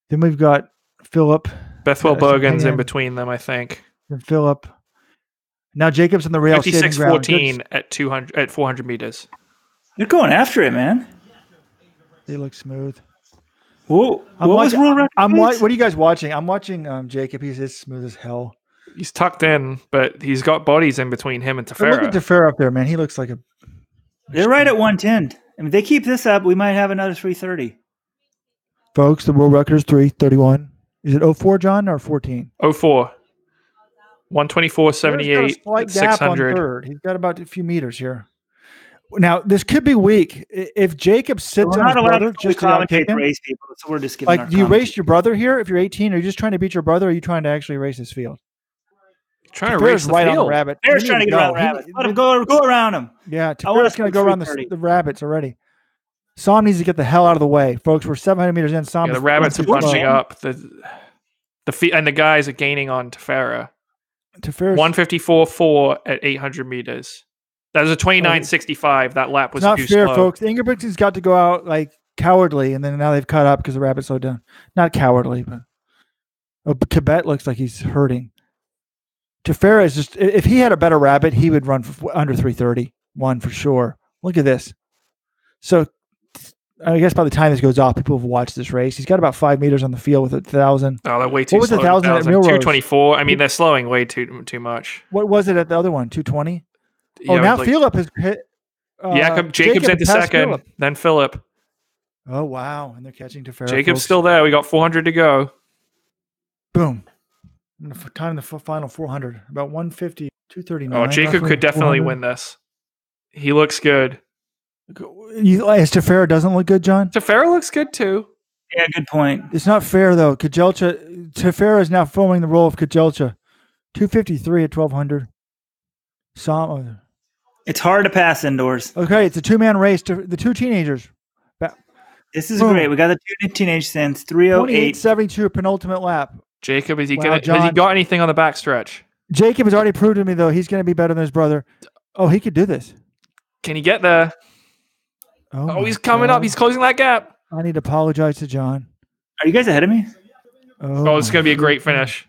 [SPEAKER 4] Then we've got Philip.
[SPEAKER 3] Bethwell Bogan's in between them, I think.
[SPEAKER 4] And Philip. Now Jacob's on the rail.
[SPEAKER 3] 56.14 at 400 meters.
[SPEAKER 1] They're going after it, man.
[SPEAKER 4] They look smooth.
[SPEAKER 1] Whoa. What
[SPEAKER 4] are you guys watching? I'm watching Jacob. He's as smooth as hell.
[SPEAKER 3] He's tucked in, but he's got bodies in between him and Tefera.
[SPEAKER 4] Look at Tefera up there, man. He looks like a...
[SPEAKER 1] They're right at 110. I mean, if they keep this up, we might have another 330.
[SPEAKER 4] Folks, the world record is 331. Is it 04, John, or 14?
[SPEAKER 3] 04. 124.78 at 600.
[SPEAKER 4] He's got about a few meters here. Now, this could be weak. If Jacob sits on his brother, just to commentate
[SPEAKER 1] race people, so we're just giving
[SPEAKER 4] do you race your brother here if you're 18? Are you just trying to beat your brother, or are you trying to actually race this field?
[SPEAKER 3] Trying to race the field.
[SPEAKER 4] On the rabbit.
[SPEAKER 1] Bear's trying to get around the rabbit. Let him go around him.
[SPEAKER 4] Yeah, Tefera's going to go around the rabbits already. Sam needs to get the hell out of the way. Folks, we're 700 meters in. Sam,
[SPEAKER 3] the rabbits are punching up. The feet and the guys are gaining on Tefera.
[SPEAKER 4] Tefera's
[SPEAKER 3] 154.4 at 800 meters. That was a 29.65. That lap was
[SPEAKER 4] not
[SPEAKER 3] too
[SPEAKER 4] fair,
[SPEAKER 3] slow.
[SPEAKER 4] Folks. Ingebrigtsen's got to go out like cowardly, and then now they've caught up because the rabbit slowed down. Not cowardly, but Tibet looks like he's hurting. Tefera is just, if he had a better rabbit, he would run for under 331 for sure. Look at this. So I guess by the time this goes off, people have watched this race. He's got about 5 meters on the field with 1,000.
[SPEAKER 3] Oh, they're way too slow.
[SPEAKER 4] What was 1,000 at Millrose?
[SPEAKER 3] 224. I mean, they're slowing way too much.
[SPEAKER 4] What was it at the other one? 220?
[SPEAKER 3] Yeah,
[SPEAKER 4] now Philip has hit.
[SPEAKER 3] Jacob's into second, Phillip. Then Philip.
[SPEAKER 4] Oh, wow. And they're catching Tefera.
[SPEAKER 3] Jacob's still there. We got 400 to go.
[SPEAKER 4] Boom. Time the final 400. About 150, 239.
[SPEAKER 3] Oh, Jacob could definitely win this. He looks good.
[SPEAKER 4] As Tefera doesn't look good, John?
[SPEAKER 3] Tefera looks good too.
[SPEAKER 1] Yeah, good point.
[SPEAKER 4] It's not fair, though. Tefera is now filming the role of Kajelcha. 253 at 1,200.
[SPEAKER 1] It's hard to pass indoors.
[SPEAKER 4] Okay, it's a two-man race. The two teenagers.
[SPEAKER 1] This is great. We got the two teenage sins. 308.
[SPEAKER 4] 28.72 penultimate lap.
[SPEAKER 3] Jacob, has he got anything on the backstretch?
[SPEAKER 4] Jacob has already proved to me, though, he's going to be better than his brother. Oh, he could do this.
[SPEAKER 3] Can he get there? Oh, he's coming up. He's closing that gap.
[SPEAKER 4] I need to apologize to John.
[SPEAKER 1] Are you guys ahead of me?
[SPEAKER 3] Oh, it's going to be a great finish.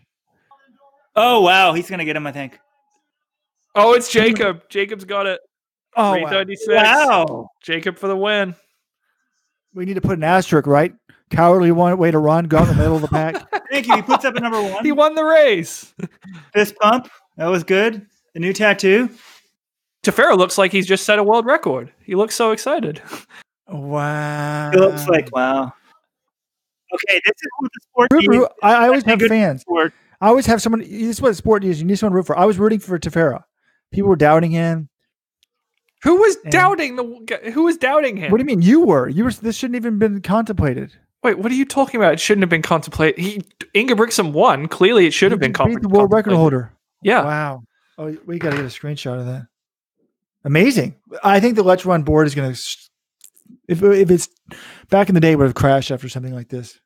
[SPEAKER 1] Oh, wow. He's going to get him, I think.
[SPEAKER 3] Oh, it's Jacob. Jacob's got it.
[SPEAKER 4] Oh,
[SPEAKER 3] 336.
[SPEAKER 1] Wow.
[SPEAKER 3] Jacob for the win.
[SPEAKER 4] We need to put an asterisk, right? Cowardly way to run, go in the middle of the pack.
[SPEAKER 1] Thank you. He puts up a number 1.
[SPEAKER 3] He won the race.
[SPEAKER 1] Fist pump. That was good. The new tattoo.
[SPEAKER 3] Tefera looks like he's just set a world record. He looks so excited.
[SPEAKER 4] Wow.
[SPEAKER 1] It looks like, wow. Okay, this is what the sport needs.
[SPEAKER 4] I always have fans.
[SPEAKER 1] Sport.
[SPEAKER 4] I always have someone. This is what sport is. You need someone to root for. I was rooting for Tefera. People were doubting him.
[SPEAKER 3] Who was doubting him?
[SPEAKER 4] What do you mean? You were. This shouldn't even been contemplated.
[SPEAKER 3] Wait, what are you talking about? It shouldn't have been contemplated. Ingebrigtsen won. Clearly, it should have been contemplated.
[SPEAKER 4] Beat the world record holder.
[SPEAKER 3] Yeah.
[SPEAKER 4] Wow. Oh, we got to get a screenshot of that. Amazing. I think the Let's Run board is going to, if it's back in the day, would have crashed after something like this.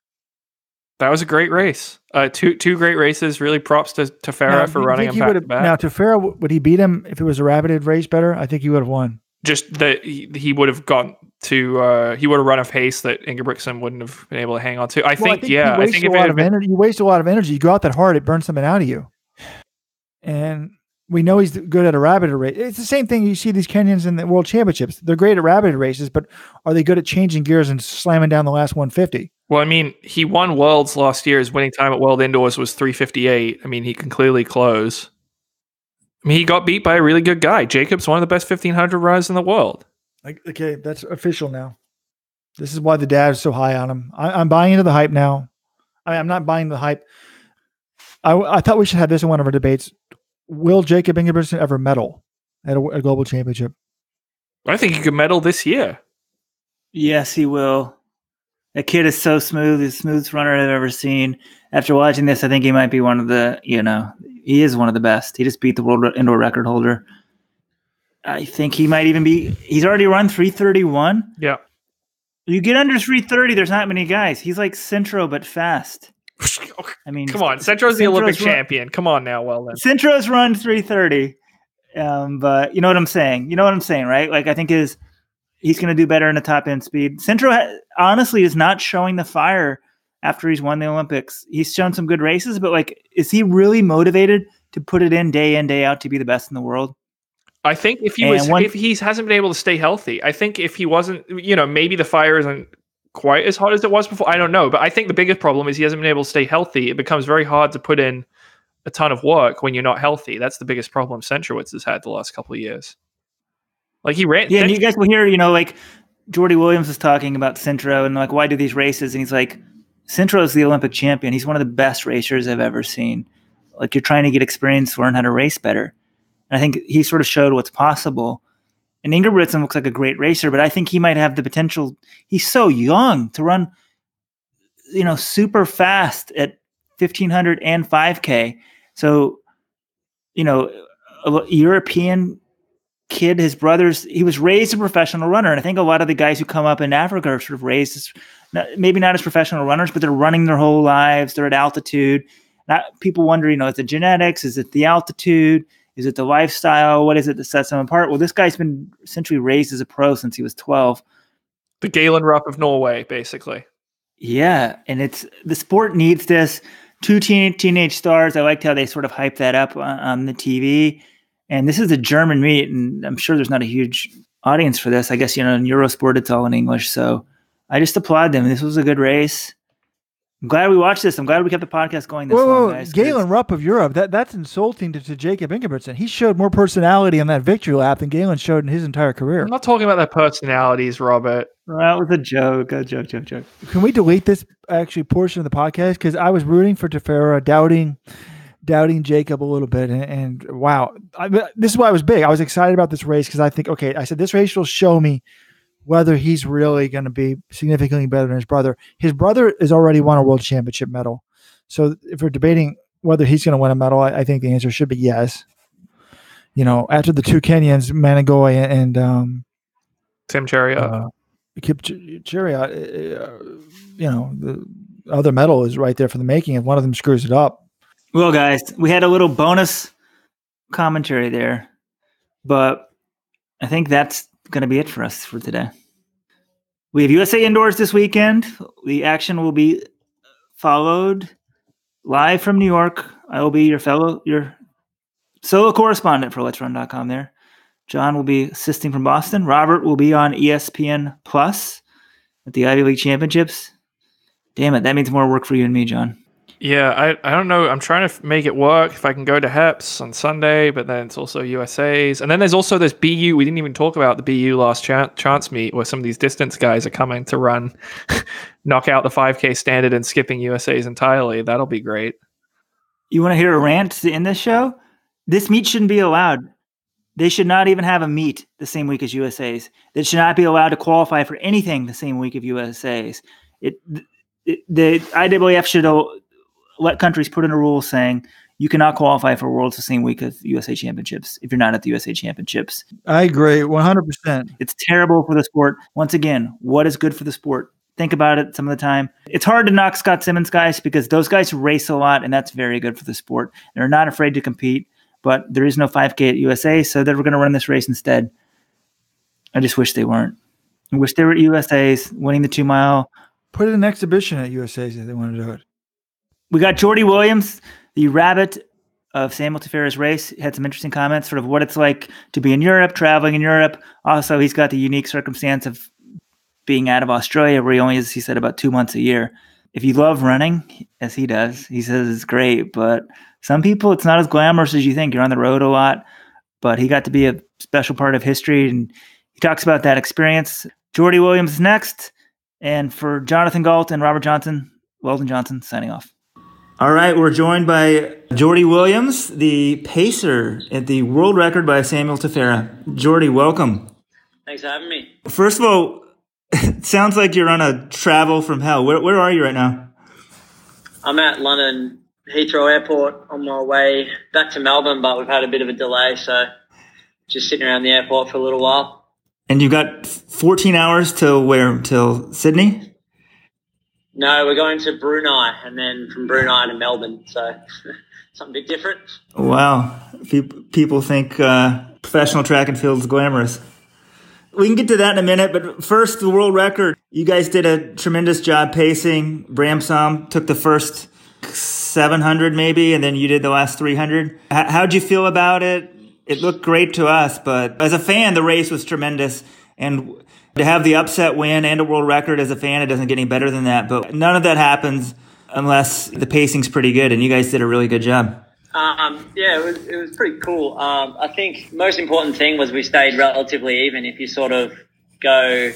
[SPEAKER 3] That was a great race. Two great races. Really props to Tefera for running him back to back.
[SPEAKER 4] Now, Tefera, would he beat him if it was a rabbited race better? I think he would have won.
[SPEAKER 3] Just that he would have gone to, he would have run a pace that Ingebrigtsen wouldn't have been able to hang on to. I think
[SPEAKER 4] you waste a lot of energy. You go out that hard, it burns something out of you. And we know he's good at a rabbited race. It's the same thing you see these Kenyans in the World Championships. They're great at rabbited races, but are they good at changing gears and slamming down the last 150?
[SPEAKER 3] Well, I mean, he won Worlds last year. His winning time at World Indoors was 3:58. I mean, he can clearly close. I mean, he got beat by a really good guy. Jacob's one of the best 1,500 runners in the world.
[SPEAKER 4] Okay, that's official now. This is why the dad is so high on him. I'm buying into the hype now. I'm not buying the hype. I thought we should have this in one of our debates. Will Jacob Ingebrigtsen ever medal at a global championship?
[SPEAKER 3] I think he could medal this year.
[SPEAKER 1] Yes, he will. That kid is so smooth. He's the smoothest runner I've ever seen. After watching this, I think he might be one of the, he is one of the best. He just beat the world indoor record holder. I think he might even be, he's already run 3:31.
[SPEAKER 3] Yeah.
[SPEAKER 1] You get under 330, there's not many guys. He's like Centro, but fast. I mean,
[SPEAKER 3] come on. Centro's the Olympic champion. Come on now, Weldon.
[SPEAKER 1] Centro's run 330. But you know what I'm saying? You know what I'm saying, right? Like, I think he's going to do better in the top end speed. Centro, honestly, is not showing the fire after he's won the Olympics. He's shown some good races, but like, is he really motivated to put it in, day out, to be the best in the world?
[SPEAKER 3] I think if he hasn't been able to stay healthy, I think if he wasn't, maybe the fire isn't quite as hot as it was before. I don't know. But I think the biggest problem is he hasn't been able to stay healthy. It becomes very hard to put in a ton of work when you're not healthy. That's the biggest problem Centrowitz has had the last couple of years. Like he ran.
[SPEAKER 1] Yeah, and you guys will hear, like Jordan Williamsz is talking about Centro and like, why do these races? And he's like, Centro is the Olympic champion. He's one of the best racers I've ever seen. Like, you're trying to get experience, learn how to race better. And I think he sort of showed what's possible. And Ingebrigtsen looks like a great racer, but I think he might have the potential. He's so young to run, super fast at 1500 and 5K. So, a European kid, his brothers, he was raised a professional runner. And I think a lot of the guys who come up in Africa are sort of raised as, maybe not as professional runners, but they're running their whole lives. They're at altitude. People wonder, is it genetics? Is it the altitude? Is it the lifestyle? What is it that sets them apart? Well, this guy's been essentially raised as a pro since he was 12.
[SPEAKER 3] The Galen Rupp of Norway, basically.
[SPEAKER 1] Yeah, and the sport needs this. Two teenage stars. I liked how they sort of hyped that up on the TV. And this is a German meet, and I'm sure there's not a huge audience for this. I guess, in Eurosport, it's all in English. So I just applaud them. This was a good race. I'm glad we watched this. I'm glad we kept the podcast going this long, guys.
[SPEAKER 4] Galen Rupp of Europe, that's insulting to Jacob Ingebrigtsen. He showed more personality on that victory lap than Galen showed in his entire career.
[SPEAKER 3] I'm not talking about their personalities, Robert.
[SPEAKER 1] Well, that was a joke. A joke.
[SPEAKER 4] Can we delete this actually portion of the podcast? Because I was rooting for Tefera, doubting Jacob a little bit. And wow, this is why I was big. I was excited about this race because I think, okay, I said this race will show me whether he's really going to be significantly better than his brother. His brother has already won a world championship medal. So if we're debating whether he's going to win a medal, I think the answer should be yes. After the two Kenyans, Managoy and
[SPEAKER 3] Tim Chariot.
[SPEAKER 4] Chariot, the other medal is right there for the making if one of them screws it up.
[SPEAKER 1] Well, guys, we had a little bonus commentary there, but I think that's going to be it for us for today. We have USA Indoors this weekend. The action will be followed live from New York. I will be your solo correspondent for Let'sRun.com there. John will be assisting from Boston. Robert will be on ESPN Plus at the Ivy League Championships. Damn it, that means more work for you and me, John.
[SPEAKER 3] Yeah, I don't know. I'm trying to make it work if I can go to HEPS on Sunday, but then it's also USA's. And then there's also this BU. We didn't even talk about the BU last chance meet where some of these distance guys are coming to run, knock out the 5K standard and skipping USA's entirely. That'll be great.
[SPEAKER 1] You want to hear a rant in this show? This meet shouldn't be allowed. They should not even have a meet the same week as USA's. They should not be allowed to qualify for anything the same week of USA's. The IAAF should let countries put in a rule saying you cannot qualify for Worlds the same week of USA Championships if you're not at the USA Championships.
[SPEAKER 4] I agree 100%.
[SPEAKER 1] It's terrible for the sport. Once again, what is good for the sport? Think about it some of the time. It's hard to knock Scott Simmons guys because those guys race a lot, and that's very good for the sport. They're not afraid to compete, but there is no 5K at USA, so they're going to run this race instead. I just wish they weren't. I wish they were at USA's winning the 2 mile.
[SPEAKER 4] Put it in exhibition at USA's if they want to do it.
[SPEAKER 1] We got Jordan Williamsz, the rabbit of Samuel Tefera's race. He had some interesting comments, sort of what it's like to be in Europe, traveling in Europe. Also, he's got the unique circumstance of being out of Australia, where he only is, he said, about 2 months a year. If you love running, as he does, he says it's great. But some people, it's not as glamorous as you think. You're on the road a lot. But he got to be a special part of history, and he talks about that experience. Jordan Williamsz is next. And for Jonathan Galt and Robert Johnson, Weldon Johnson signing off. All right, we're joined by Jordan Williamsz, the pacer at the world record by Samuel Tefera. Jordan, welcome.
[SPEAKER 5] Thanks for having me.
[SPEAKER 1] First of all, it sounds like you're on a travel from hell. Where are you right now?
[SPEAKER 5] I'm at London Heathrow Airport on my way back to Melbourne, but we've had a bit of a delay, so just sitting around the airport for a little while.
[SPEAKER 1] And you've got 14 hours till where? Till Sydney?
[SPEAKER 5] No, we're going to Brunei and then from Brunei to Melbourne. So something a bit different.
[SPEAKER 1] Wow. People think professional track and field is glamorous. We can get to that in a minute, but first, the world record. You guys did a tremendous job pacing. Bramsom took the first 700 maybe, and then you did the last 300. How'd you feel about it? It looked great to us, but as a fan, the race was tremendous. And to have the upset win and a world record as a fan, it doesn't get any better than that. But none of that happens unless the pacing's pretty good, and you guys did a really good job.
[SPEAKER 5] Yeah, it was pretty cool. I think most important thing was we stayed relatively even. If you sort of go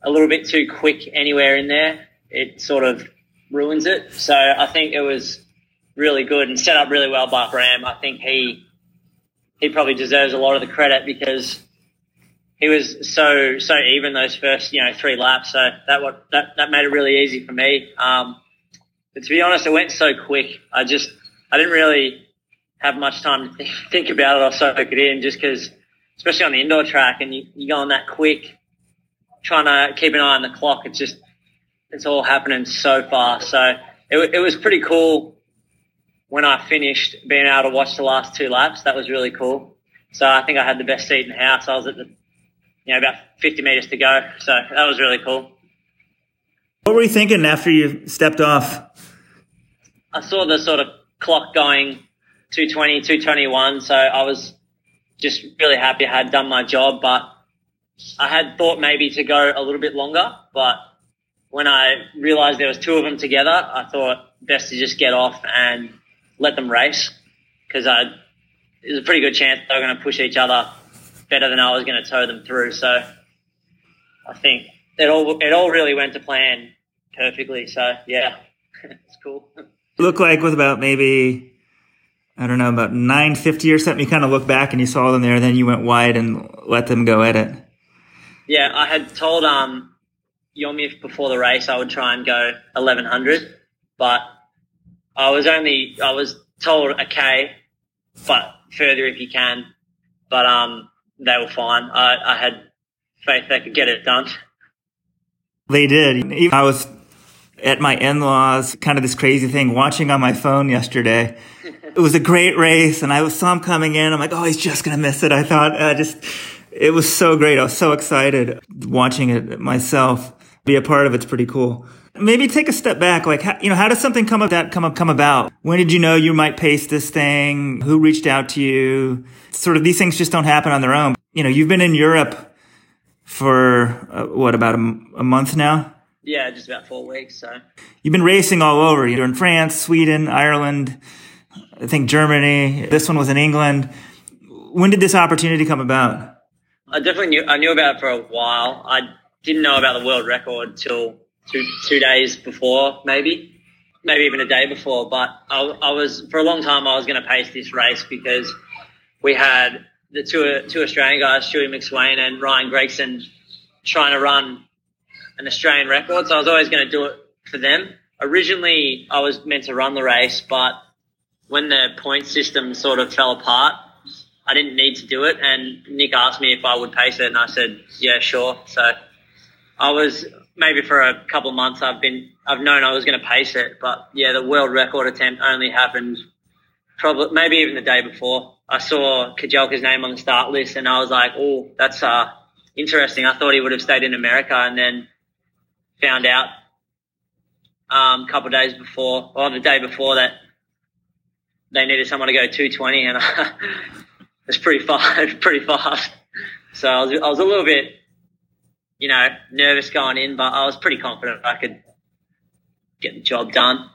[SPEAKER 5] a little bit too quick anywhere in there, it sort of ruins it. So I think it was really good and set up really well by Bram. I think he probably deserves a lot of the credit because he was so even those first 3 laps. So that made it really easy for me. But to be honest, it went so quick. I didn't really have much time to think about it or soak it in, just because, especially on the indoor track, and you go on that quick, trying to keep an eye on the clock. It's all happening so fast. So it was pretty cool when I finished being able to watch the last 2 laps. That was really cool. So I think I had the best seat in the house. I was at about 50 meters to go. So that was really cool.
[SPEAKER 1] What were you thinking after you stepped off?
[SPEAKER 5] I saw the sort of clock going 2:20, 2:21. So I was just really happy I had done my job, but I had thought maybe to go a little bit longer, but when I realized there was 2 of them together, I thought best to just get off and let them race, because there's a pretty good chance they were going to push each other better than I was going to tow them through. So I think it all really went to plan perfectly. So yeah, it's cool.
[SPEAKER 1] It looked like with about maybe, I don't know, about 950 or something, you kind of look back and you saw them there, then you went wide and let them go at it.
[SPEAKER 5] Yeah, I had told Yomif before the race I would try and go 1100, but I was told a K, but further if you can. But they were fine. I had faith they could get it done.
[SPEAKER 1] They did. I was at my in-laws, kind of this crazy thing, watching on my phone yesterday. It was a great race, and I saw him coming in. I'm like, oh, he's just going to miss it. I thought, it was so great. I was so excited watching it myself. Be a part of it's pretty cool. Maybe take a step back. Like, how does something come about? When did you know you might pace this thing? Who reached out to you? Sort of these things just don't happen on their own. You've been in Europe for about a month now?
[SPEAKER 5] Yeah, just about 4 weeks. So
[SPEAKER 1] you've been racing all over. You're in France, Sweden, Ireland, I think Germany. This one was in England. When did this opportunity come about?
[SPEAKER 5] I knew about it for a while. I didn't know about the world record till two days before, maybe even a day before. But I was, for a long time, I was going to pace this race because we had the two Australian guys, Stewie McSwain and Ryan Gregson, trying to run an Australian record. So I was always going to do it for them. Originally, I was meant to run the race, but when the point system sort of fell apart, I didn't need to do it. And Nick asked me if I would pace it, and I said, yeah, sure. So I was, maybe for a couple of months, I've known I was going to pace it. But yeah, the world record attempt only happened maybe even the day before. I saw Kajelka's name on the start list, and I was like, oh, that's interesting. I thought he would have stayed in America, and then found out a couple of days before, or the day before, that they needed someone to go 220, and it's pretty fast. So I was a little bit, nervous going in, but I was pretty confident I could get the job done.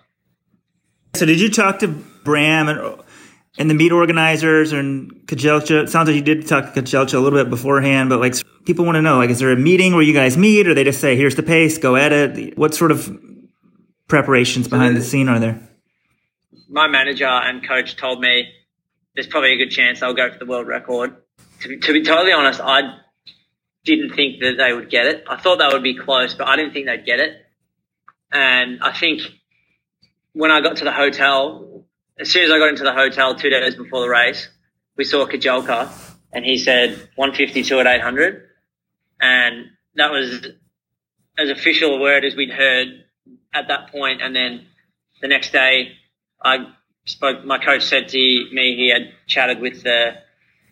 [SPEAKER 1] So did you talk to Bram and the meet organizers and Kajelcha? It sounds like you did talk to Kajelcha a little bit beforehand, but people want to know, is there a meeting where you guys meet, or they just say, here's the pace, go at it? What sort of preparations behind the scene are there?
[SPEAKER 5] My manager and coach told me there's probably a good chance I'll go for the world record. To be totally honest, I didn't think that they would get it. I thought that would be close, but I didn't think they'd get it. And I think when I got to the hotel, as soon as I got into the hotel 2 days before the race, we saw Kajelka, and he said 152 at 800. And that was as official a word as we'd heard at that point. And then the next day my coach said to me he had chatted with the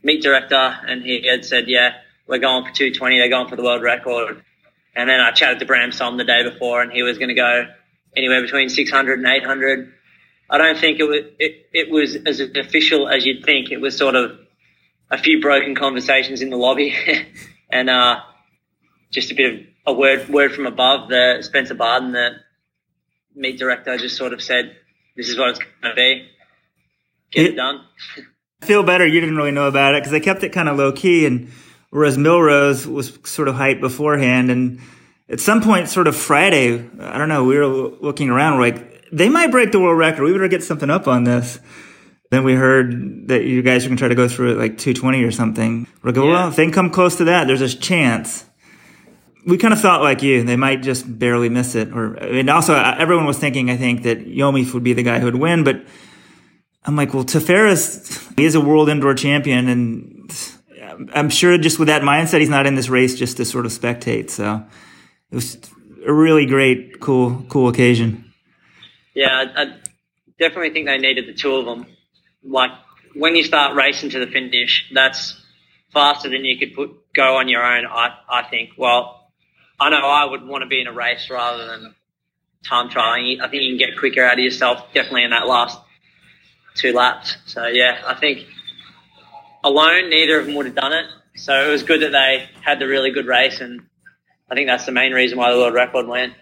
[SPEAKER 5] meet director and he had said, yeah, we're going for 220. They're going for the world record. And then I chatted to Bram Som the day before and he was going to go anywhere between 600 and 800. I don't think it was as official as you'd think. It was sort of a few broken conversations in the lobby and just a bit of a word from above. The Spencer Barden, the meet director, just sort of said, this is what it's going to be. Get it done.
[SPEAKER 1] I feel better you didn't really know about it because I kept it kind of low-key, and whereas Milrose was sort of hyped beforehand, and at some point sort of Friday, I don't know, we were looking around, we're like, they might break the world record. We better get something up on this. Then we heard that you guys are going to try to go through it like 220 or something. We're like, well, if they can come close to that, there's a chance. We kind of thought like you, they might just barely miss it. And also, everyone was thinking, I think, that Yomif would be the guy who would win. But I'm like, well, Tefera is a world indoor champion. And I'm sure just with that mindset, he's not in this race just to sort of spectate. So it was a really great, cool occasion.
[SPEAKER 5] Yeah, I definitely think they needed the two of them. Like, when you start racing to the finish, that's faster than you could go on your own, I think. Well, I know I would want to be in a race rather than time trialing. I think you can get quicker out of yourself, definitely in that last 2 laps. So, yeah, I think alone, neither of them would have done it. So it was good that they had the really good race, and I think that's the main reason why the world record went.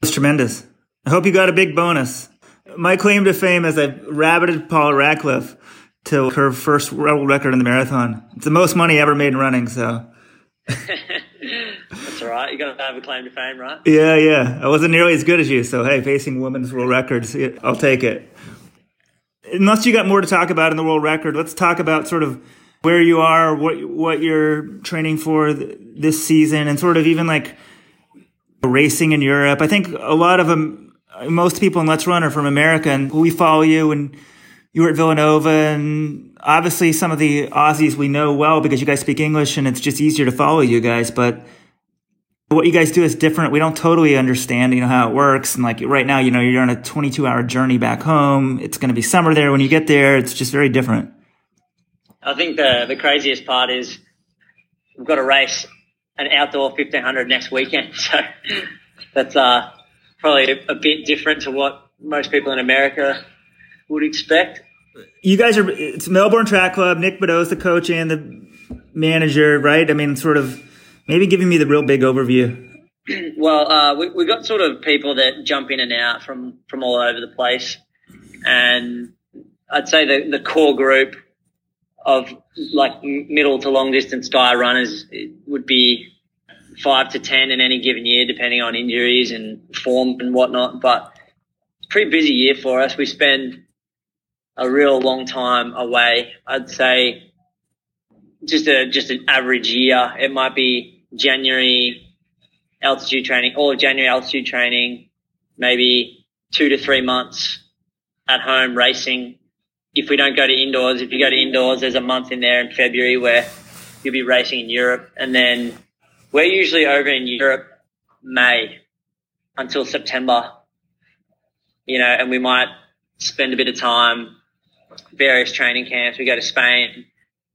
[SPEAKER 1] It's tremendous. I hope you got a big bonus. My claim to fame is I rabbited Paula Radcliffe to her first world record in the marathon. It's the most money ever made in running, so.
[SPEAKER 5] That's all right. You got to have a claim to fame, right?
[SPEAKER 1] Yeah. I wasn't nearly as good as you, so hey, facing women's world records, I'll take it. Unless you got more to talk about in the world record, let's talk about sort of where you are, what you're training for this season, and sort of even like racing in Europe. I think a lot of them, most people in Let's Run are from America, and we follow you, and you were at Villanova, and obviously some of the Aussies we know well because you guys speak English and it's just easier to follow you guys. But what you guys do is different. We don't totally understand, how it works. And like right now, you're on a 22-hour journey back home. It's going to be summer there. When you get there, it's just very different.
[SPEAKER 5] I think the craziest part is we've got to race an outdoor 1500 next weekend. So that's probably a bit different to what most people in America would expect.
[SPEAKER 1] You guys it's Melbourne Track Club. Nick Badeau's the coach and the manager, right? I mean, sort of maybe giving me the real big overview.
[SPEAKER 5] Well, we got sort of people that jump in and out from all over the place. And I'd say the core group of like middle to long distance guy runners would be 5 to 10 in any given year, depending on injuries and form and whatnot. But it's a pretty busy year for us. We spend a real long time away. I'd say just an average year. It might be January altitude training, all of January altitude training, maybe 2 to 3 months at home racing. If we don't go to indoors, if you go to indoors, there's a month in there in February where you'll be racing in Europe. And then we're usually over in Europe May until September, and we might spend a bit of time, various training camps. We go to Spain.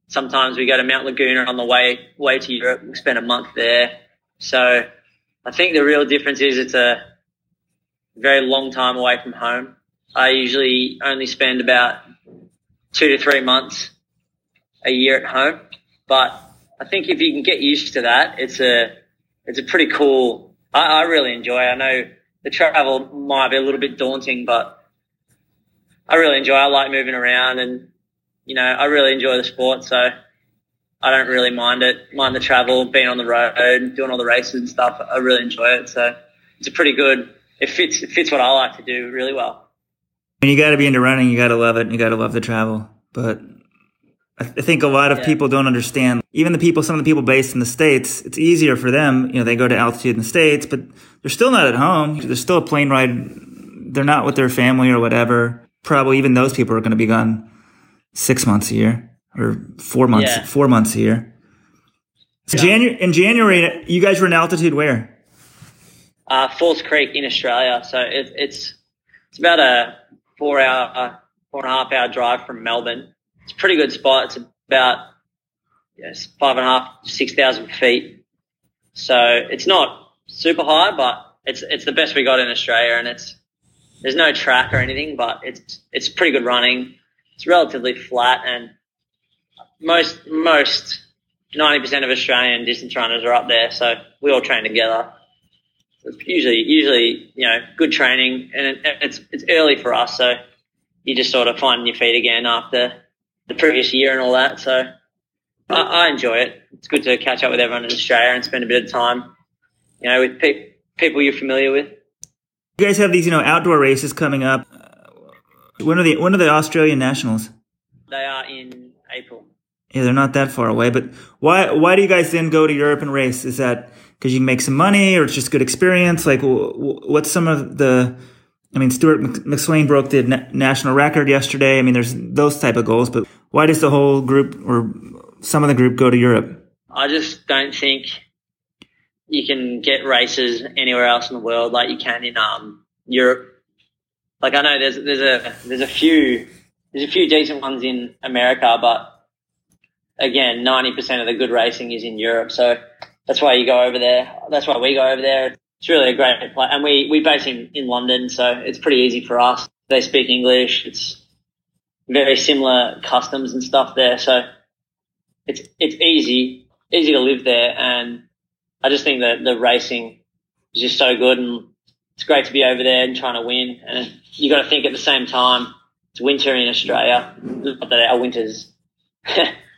[SPEAKER 5] Sometimes we go to Mount Laguna on the way to Europe. We spend a month there. So I think the real difference is it's a very long time away from home. I usually only spend about 2 to 3 months a year at home. But I think if you can get used to that, it's a pretty cool. I really enjoy it. I know the travel might be a little bit daunting, but I really enjoy it. I like moving around and, I really enjoy the sport. So I don't really mind the travel, being on the road, doing all the races and stuff. I really enjoy it. So it's a pretty good, it fits what I like to do really well.
[SPEAKER 1] You got to be into running. You got to love it. And you got to love the travel. But I think a lot of people don't understand. Even some of the people based in the States, it's easier for them. They go to altitude in the States, but they're still not at home. There's still a plane ride. They're not with their family or whatever. Probably even those people are going to be gone 6 months a year or 4 months, 4 months a year. In January, you guys were in altitude where?
[SPEAKER 5] Falls Creek in Australia. So it's about a 4.5 hour drive from Melbourne. It's a pretty good spot. It's about 5,500 to 6,000 feet. So it's not super high, but it's the best we got in Australia, and there's no track or anything, but it's pretty good running. It's relatively flat, and most 90% of Australian distance runners are up there, so we all train together. So it's usually good training, and it's early for us, so you just sort of finding your feet again after the previous year and all that. So I enjoy it. It's good to catch up with everyone in Australia and spend a bit of time, with people you're familiar with.
[SPEAKER 1] You guys have these, outdoor races coming up. When are the Australian Nationals?
[SPEAKER 5] They are in April.
[SPEAKER 1] Yeah, they're not that far away. But why do you guys then go to Europe and race? Is that because you can make some money, or it's just good experience? Like, what's some of the? I mean, Stuart McSwain broke the national record yesterday. I mean, there's those type of goals. But why does the whole group or some of the group go to Europe?
[SPEAKER 5] I just don't think you can get races anywhere else in the world like you can in Europe. Like, I know there's a few decent ones in America, but again, 90% of the good racing is in Europe. So that's why you go over there. That's why we go over there. It's really a great place. And we base in London, so it's pretty easy for us. They speak English. It's very similar customs and stuff there. So it's easy to live there. And I just think that the racing is just so good, and it's great to be over there and trying to win. And you got to think at the same time, it's winter in Australia. Not that our winter's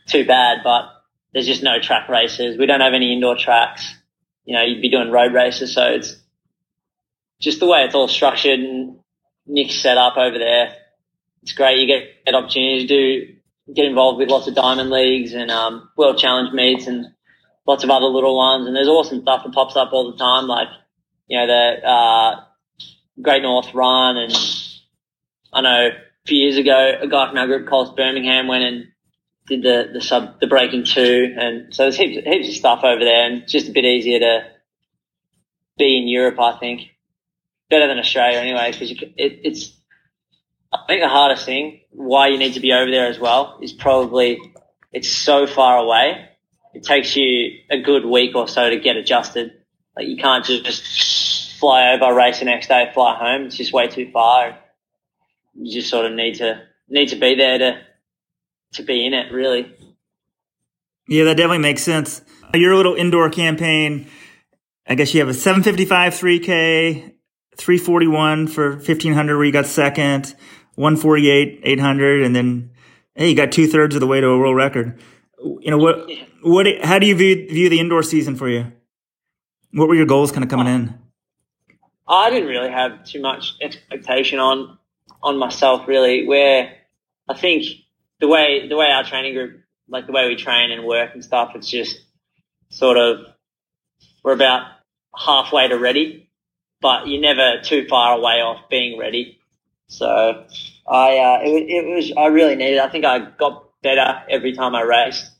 [SPEAKER 5] too bad, but there's just no track races. We don't have any indoor tracks. You'd be doing road races. So it's just the way it's all structured and Nick's set up over there. It's great. You get opportunities to get involved with lots of diamond leagues and World Challenge meets and lots of other little ones. And there's awesome stuff that pops up all the time, like the Great North Run. And I know a few years ago, a guy from our group called Birmingham went and did the Breaking 2. And so there's heaps of stuff over there, and it's just a bit easier to be in Europe, I think. Better than Australia anyway, because it's I think the hardest thing, why you need to be over there as well, is probably it's so far away. It takes you a good week or so to get adjusted. Like, you can't just fly over, race the next day, fly home. It's just way too far. You just sort of need to be there to be in it, really.
[SPEAKER 1] Yeah, that definitely makes sense. Your little indoor campaign, I guess you have a 7:55 3K, 3:41 for 1,500 where you got second, 1:48 800, and then you got 2/3 of the way to a world record. How do you view the indoor season for you? What were your goals kind of coming in?
[SPEAKER 5] I didn't really have too much expectation on myself, really, where I think the way our training group, like the way we train and work and stuff, it's just sort of, we're about halfway to ready, but you're never too far away off being ready. So I really needed, I think I got better every time I raced,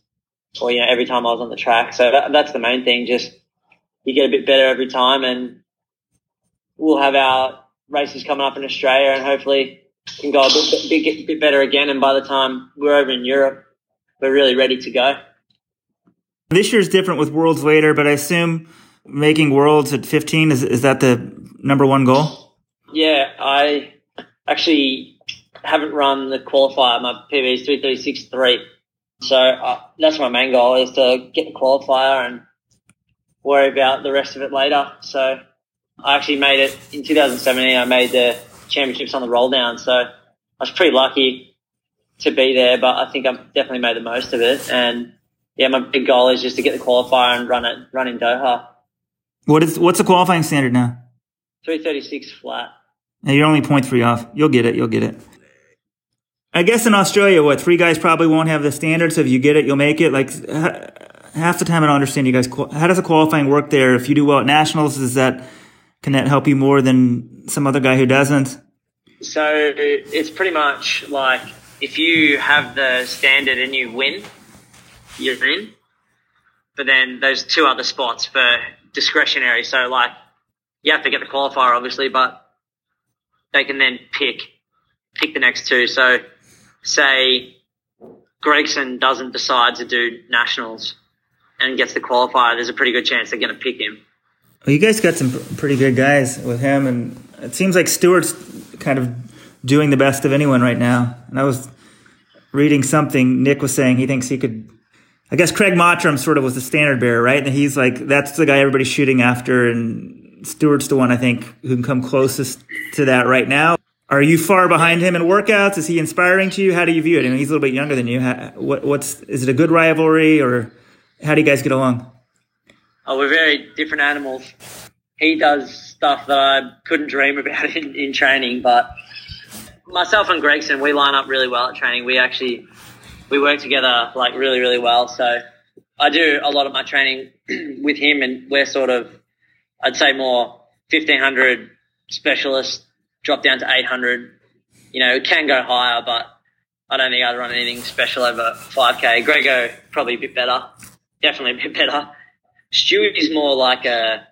[SPEAKER 5] or, every time I was on the track. So that's the main thing. Just, you get a bit better every time, and we'll have our races coming up in Australia, and hopefully can go a bit better again. And by the time we're over in Europe, we're really ready to go.
[SPEAKER 1] This year's different with Worlds later, but I assume making Worlds at 15, is that the number one goal?
[SPEAKER 5] Yeah, I actually haven't run the qualifier. My PB is 3:36.3. So that's my main goal, is to get the qualifier and worry about the rest of it later. So I actually made it in 2017. I made the championships on the roll down. So I was pretty lucky to be there, but I think I've definitely made the most of it. And yeah, my big goal is just to get the qualifier and run in Doha.
[SPEAKER 1] What's the qualifying standard now?
[SPEAKER 5] 3:36 flat.
[SPEAKER 1] Now you're only 0.3 off. You'll get it. I guess in Australia, 3 guys probably won't have the standard, so if you get it, you'll make it. Like, half the time I don't understand you guys. How does the qualifying work there? If you do well at nationals, can that help you more than some other guy who doesn't?
[SPEAKER 5] So it's pretty much like, if you have the standard and you win, you're in. But then there's 2 other spots for discretionary. So, like, you have to get the qualifier, obviously, but they can then pick the next 2. So, say Gregson doesn't decide to do nationals and gets the qualifier, there's a pretty good chance they're going to pick him.
[SPEAKER 1] Well, you guys got some pretty good guys with him, and it seems like Stewart's kind of doing the best of anyone right now. And I was reading something, Nick was saying he thinks he could, I guess Craig Mottram sort of was the standard bearer, right? And he's like, that's the guy everybody's shooting after, and Stewart's the one I think who can come closest to that right now. Are you far behind him in workouts? Is he inspiring to you? How do you view it? I mean, he's a little bit younger than you. Is it a good rivalry, or how do you guys get along?
[SPEAKER 5] Oh, we're very different animals. He does stuff that I couldn't dream about in training, but myself and Gregson, we line up really well at training. We work together like really, really well. So I do a lot of my training with him, and we're sort of, I'd say, more 1500 specialists, drop down to 800. You know, it can go higher, but I don't think I'd run anything special over 5K. Grego, probably a bit better. Definitely a bit better. Stewie's more like a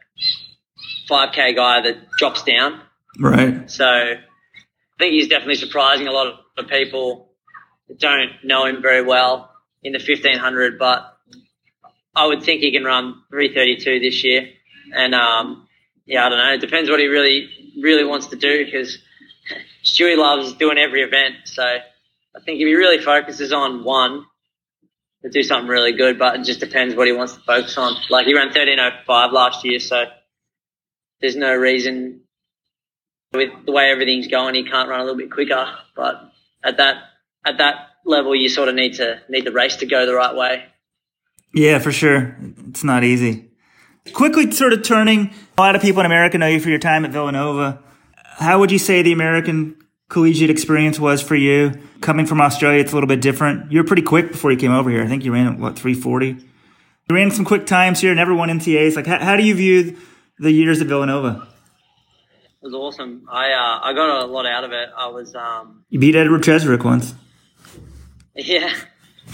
[SPEAKER 5] 5K guy that drops down.
[SPEAKER 1] Right.
[SPEAKER 5] So I think he's definitely surprising a lot of people that don't know him very well in the 1500, but I would think he can run 332 this year. And, yeah, I don't know. It depends what he really, really wants to do, because Stewie loves doing every event. So I think if he really focuses on one, he'll do something really good, but it just depends what he wants to focus on. Like, he ran 13:05 last year, so there's no reason with the way everything's going he can't run a little bit quicker. But at that level, you sort of need the race to go the right way.
[SPEAKER 1] Yeah, for sure. It's not easy. Quickly sort of turning, a lot of people in America know you for your time at Villanova. How would you say the American collegiate experience was for you? Coming from Australia, it's a little bit different. You were pretty quick before you came over here. I think you ran, 340? You ran some quick times here, never won NCAAs. Like, how do you view the years at Villanova?
[SPEAKER 5] It was awesome. I got a lot out of it. I was
[SPEAKER 1] You beat Edward Cheswick once.
[SPEAKER 5] Yeah.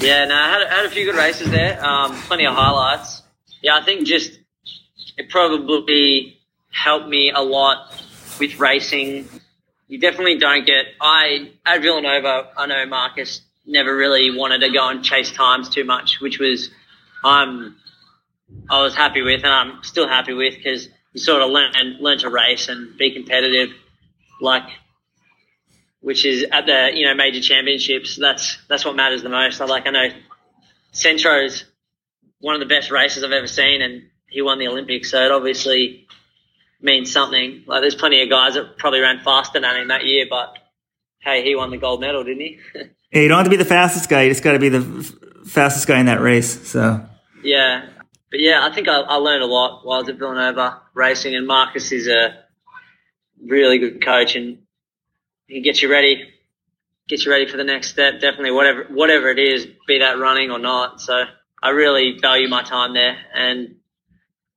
[SPEAKER 5] No, I had a few good races there. Plenty of highlights. Yeah, I think just it probably helped me a lot with racing. You definitely don't get... At Villanova, I know Marcus never really wanted to go and chase times too much, which was I was happy with, and I'm still happy with, because you sort of learn to race and be competitive, like, which is at the major championships. That's what matters the most. I know Centro's one of the best races I've ever seen, and he won the Olympics, so it obviously means something. Like, there's plenty of guys that probably ran faster than him that year, but hey, he won the gold medal, didn't he?
[SPEAKER 1] Yeah, you don't have to be the fastest guy. You just got to be the fastest guy in that race. So
[SPEAKER 5] yeah, but yeah, I think I learned a lot while I was at Villanova racing, and Marcus is a really good coach, and he gets you ready for the next step. Definitely, whatever it is, be that running or not. So I really value my time there, and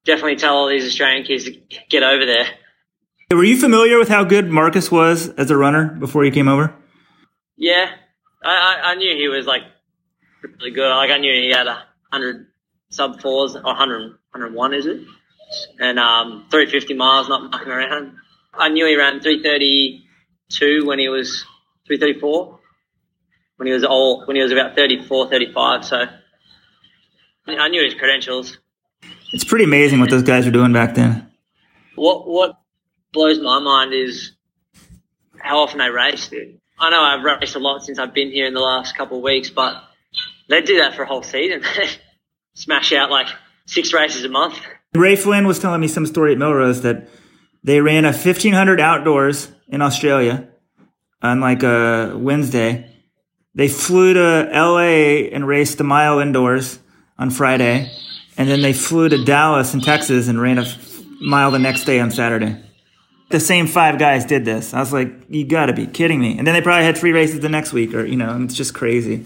[SPEAKER 5] definitely tell all these Australian kids to get over there.
[SPEAKER 1] were you familiar with how good Marcus was as a runner before you came over?
[SPEAKER 5] Yeah, I knew he was like really good. Like, I knew he had 100 sub fours, or 101 is it? And 350 miles, not mucking around. I knew he ran 332 when he was 334, when he was about 34, 35. So I knew his credentials.
[SPEAKER 1] It's pretty amazing what those guys were doing back then.
[SPEAKER 5] What blows my mind is how often they race, dude. I know I've raced a lot since I've been here in the last couple of weeks, but they do that for a whole season. Smash out like 6 races a month.
[SPEAKER 1] Ray Flynn was telling me some story at Melrose that they ran a 1,500 outdoors in Australia on like a Wednesday. They flew to LA and raced a mile indoors on Friday. And then they flew to Dallas in Texas and ran a mile the next day on Saturday. The same 5 guys did this. I was like, you got to be kidding me. And then they probably had 3 races the next week, or, and it's just crazy.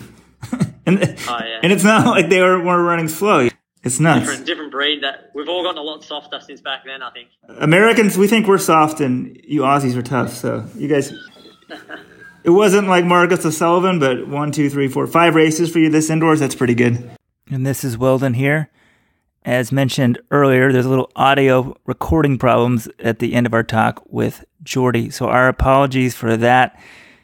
[SPEAKER 1] And it's not like they were running slow. It's nuts.
[SPEAKER 5] Different breed. That we've all gotten a lot softer since back then, I think.
[SPEAKER 1] Americans, we think we're soft, and you Aussies are tough. So you guys, it wasn't like Marcus O'Sullivan, but 1, 2, 3, 4, 5 races for you this indoors. That's pretty good. And this is Weldon here. As mentioned earlier, there's a little audio recording problems at the end of our talk with Jordy, so our apologies for that.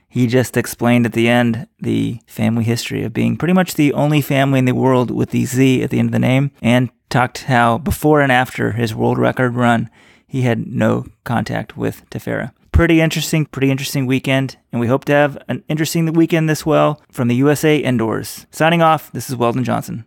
[SPEAKER 1] He just explained at the end the family history of being pretty much the only family in the world with the Z at the end of the name, and talked how before and after his world record run, he had no contact with Tefera. Pretty interesting weekend, and we hope to have an interesting weekend as well from the USA Indoors. Signing off, this is Weldon Johnson.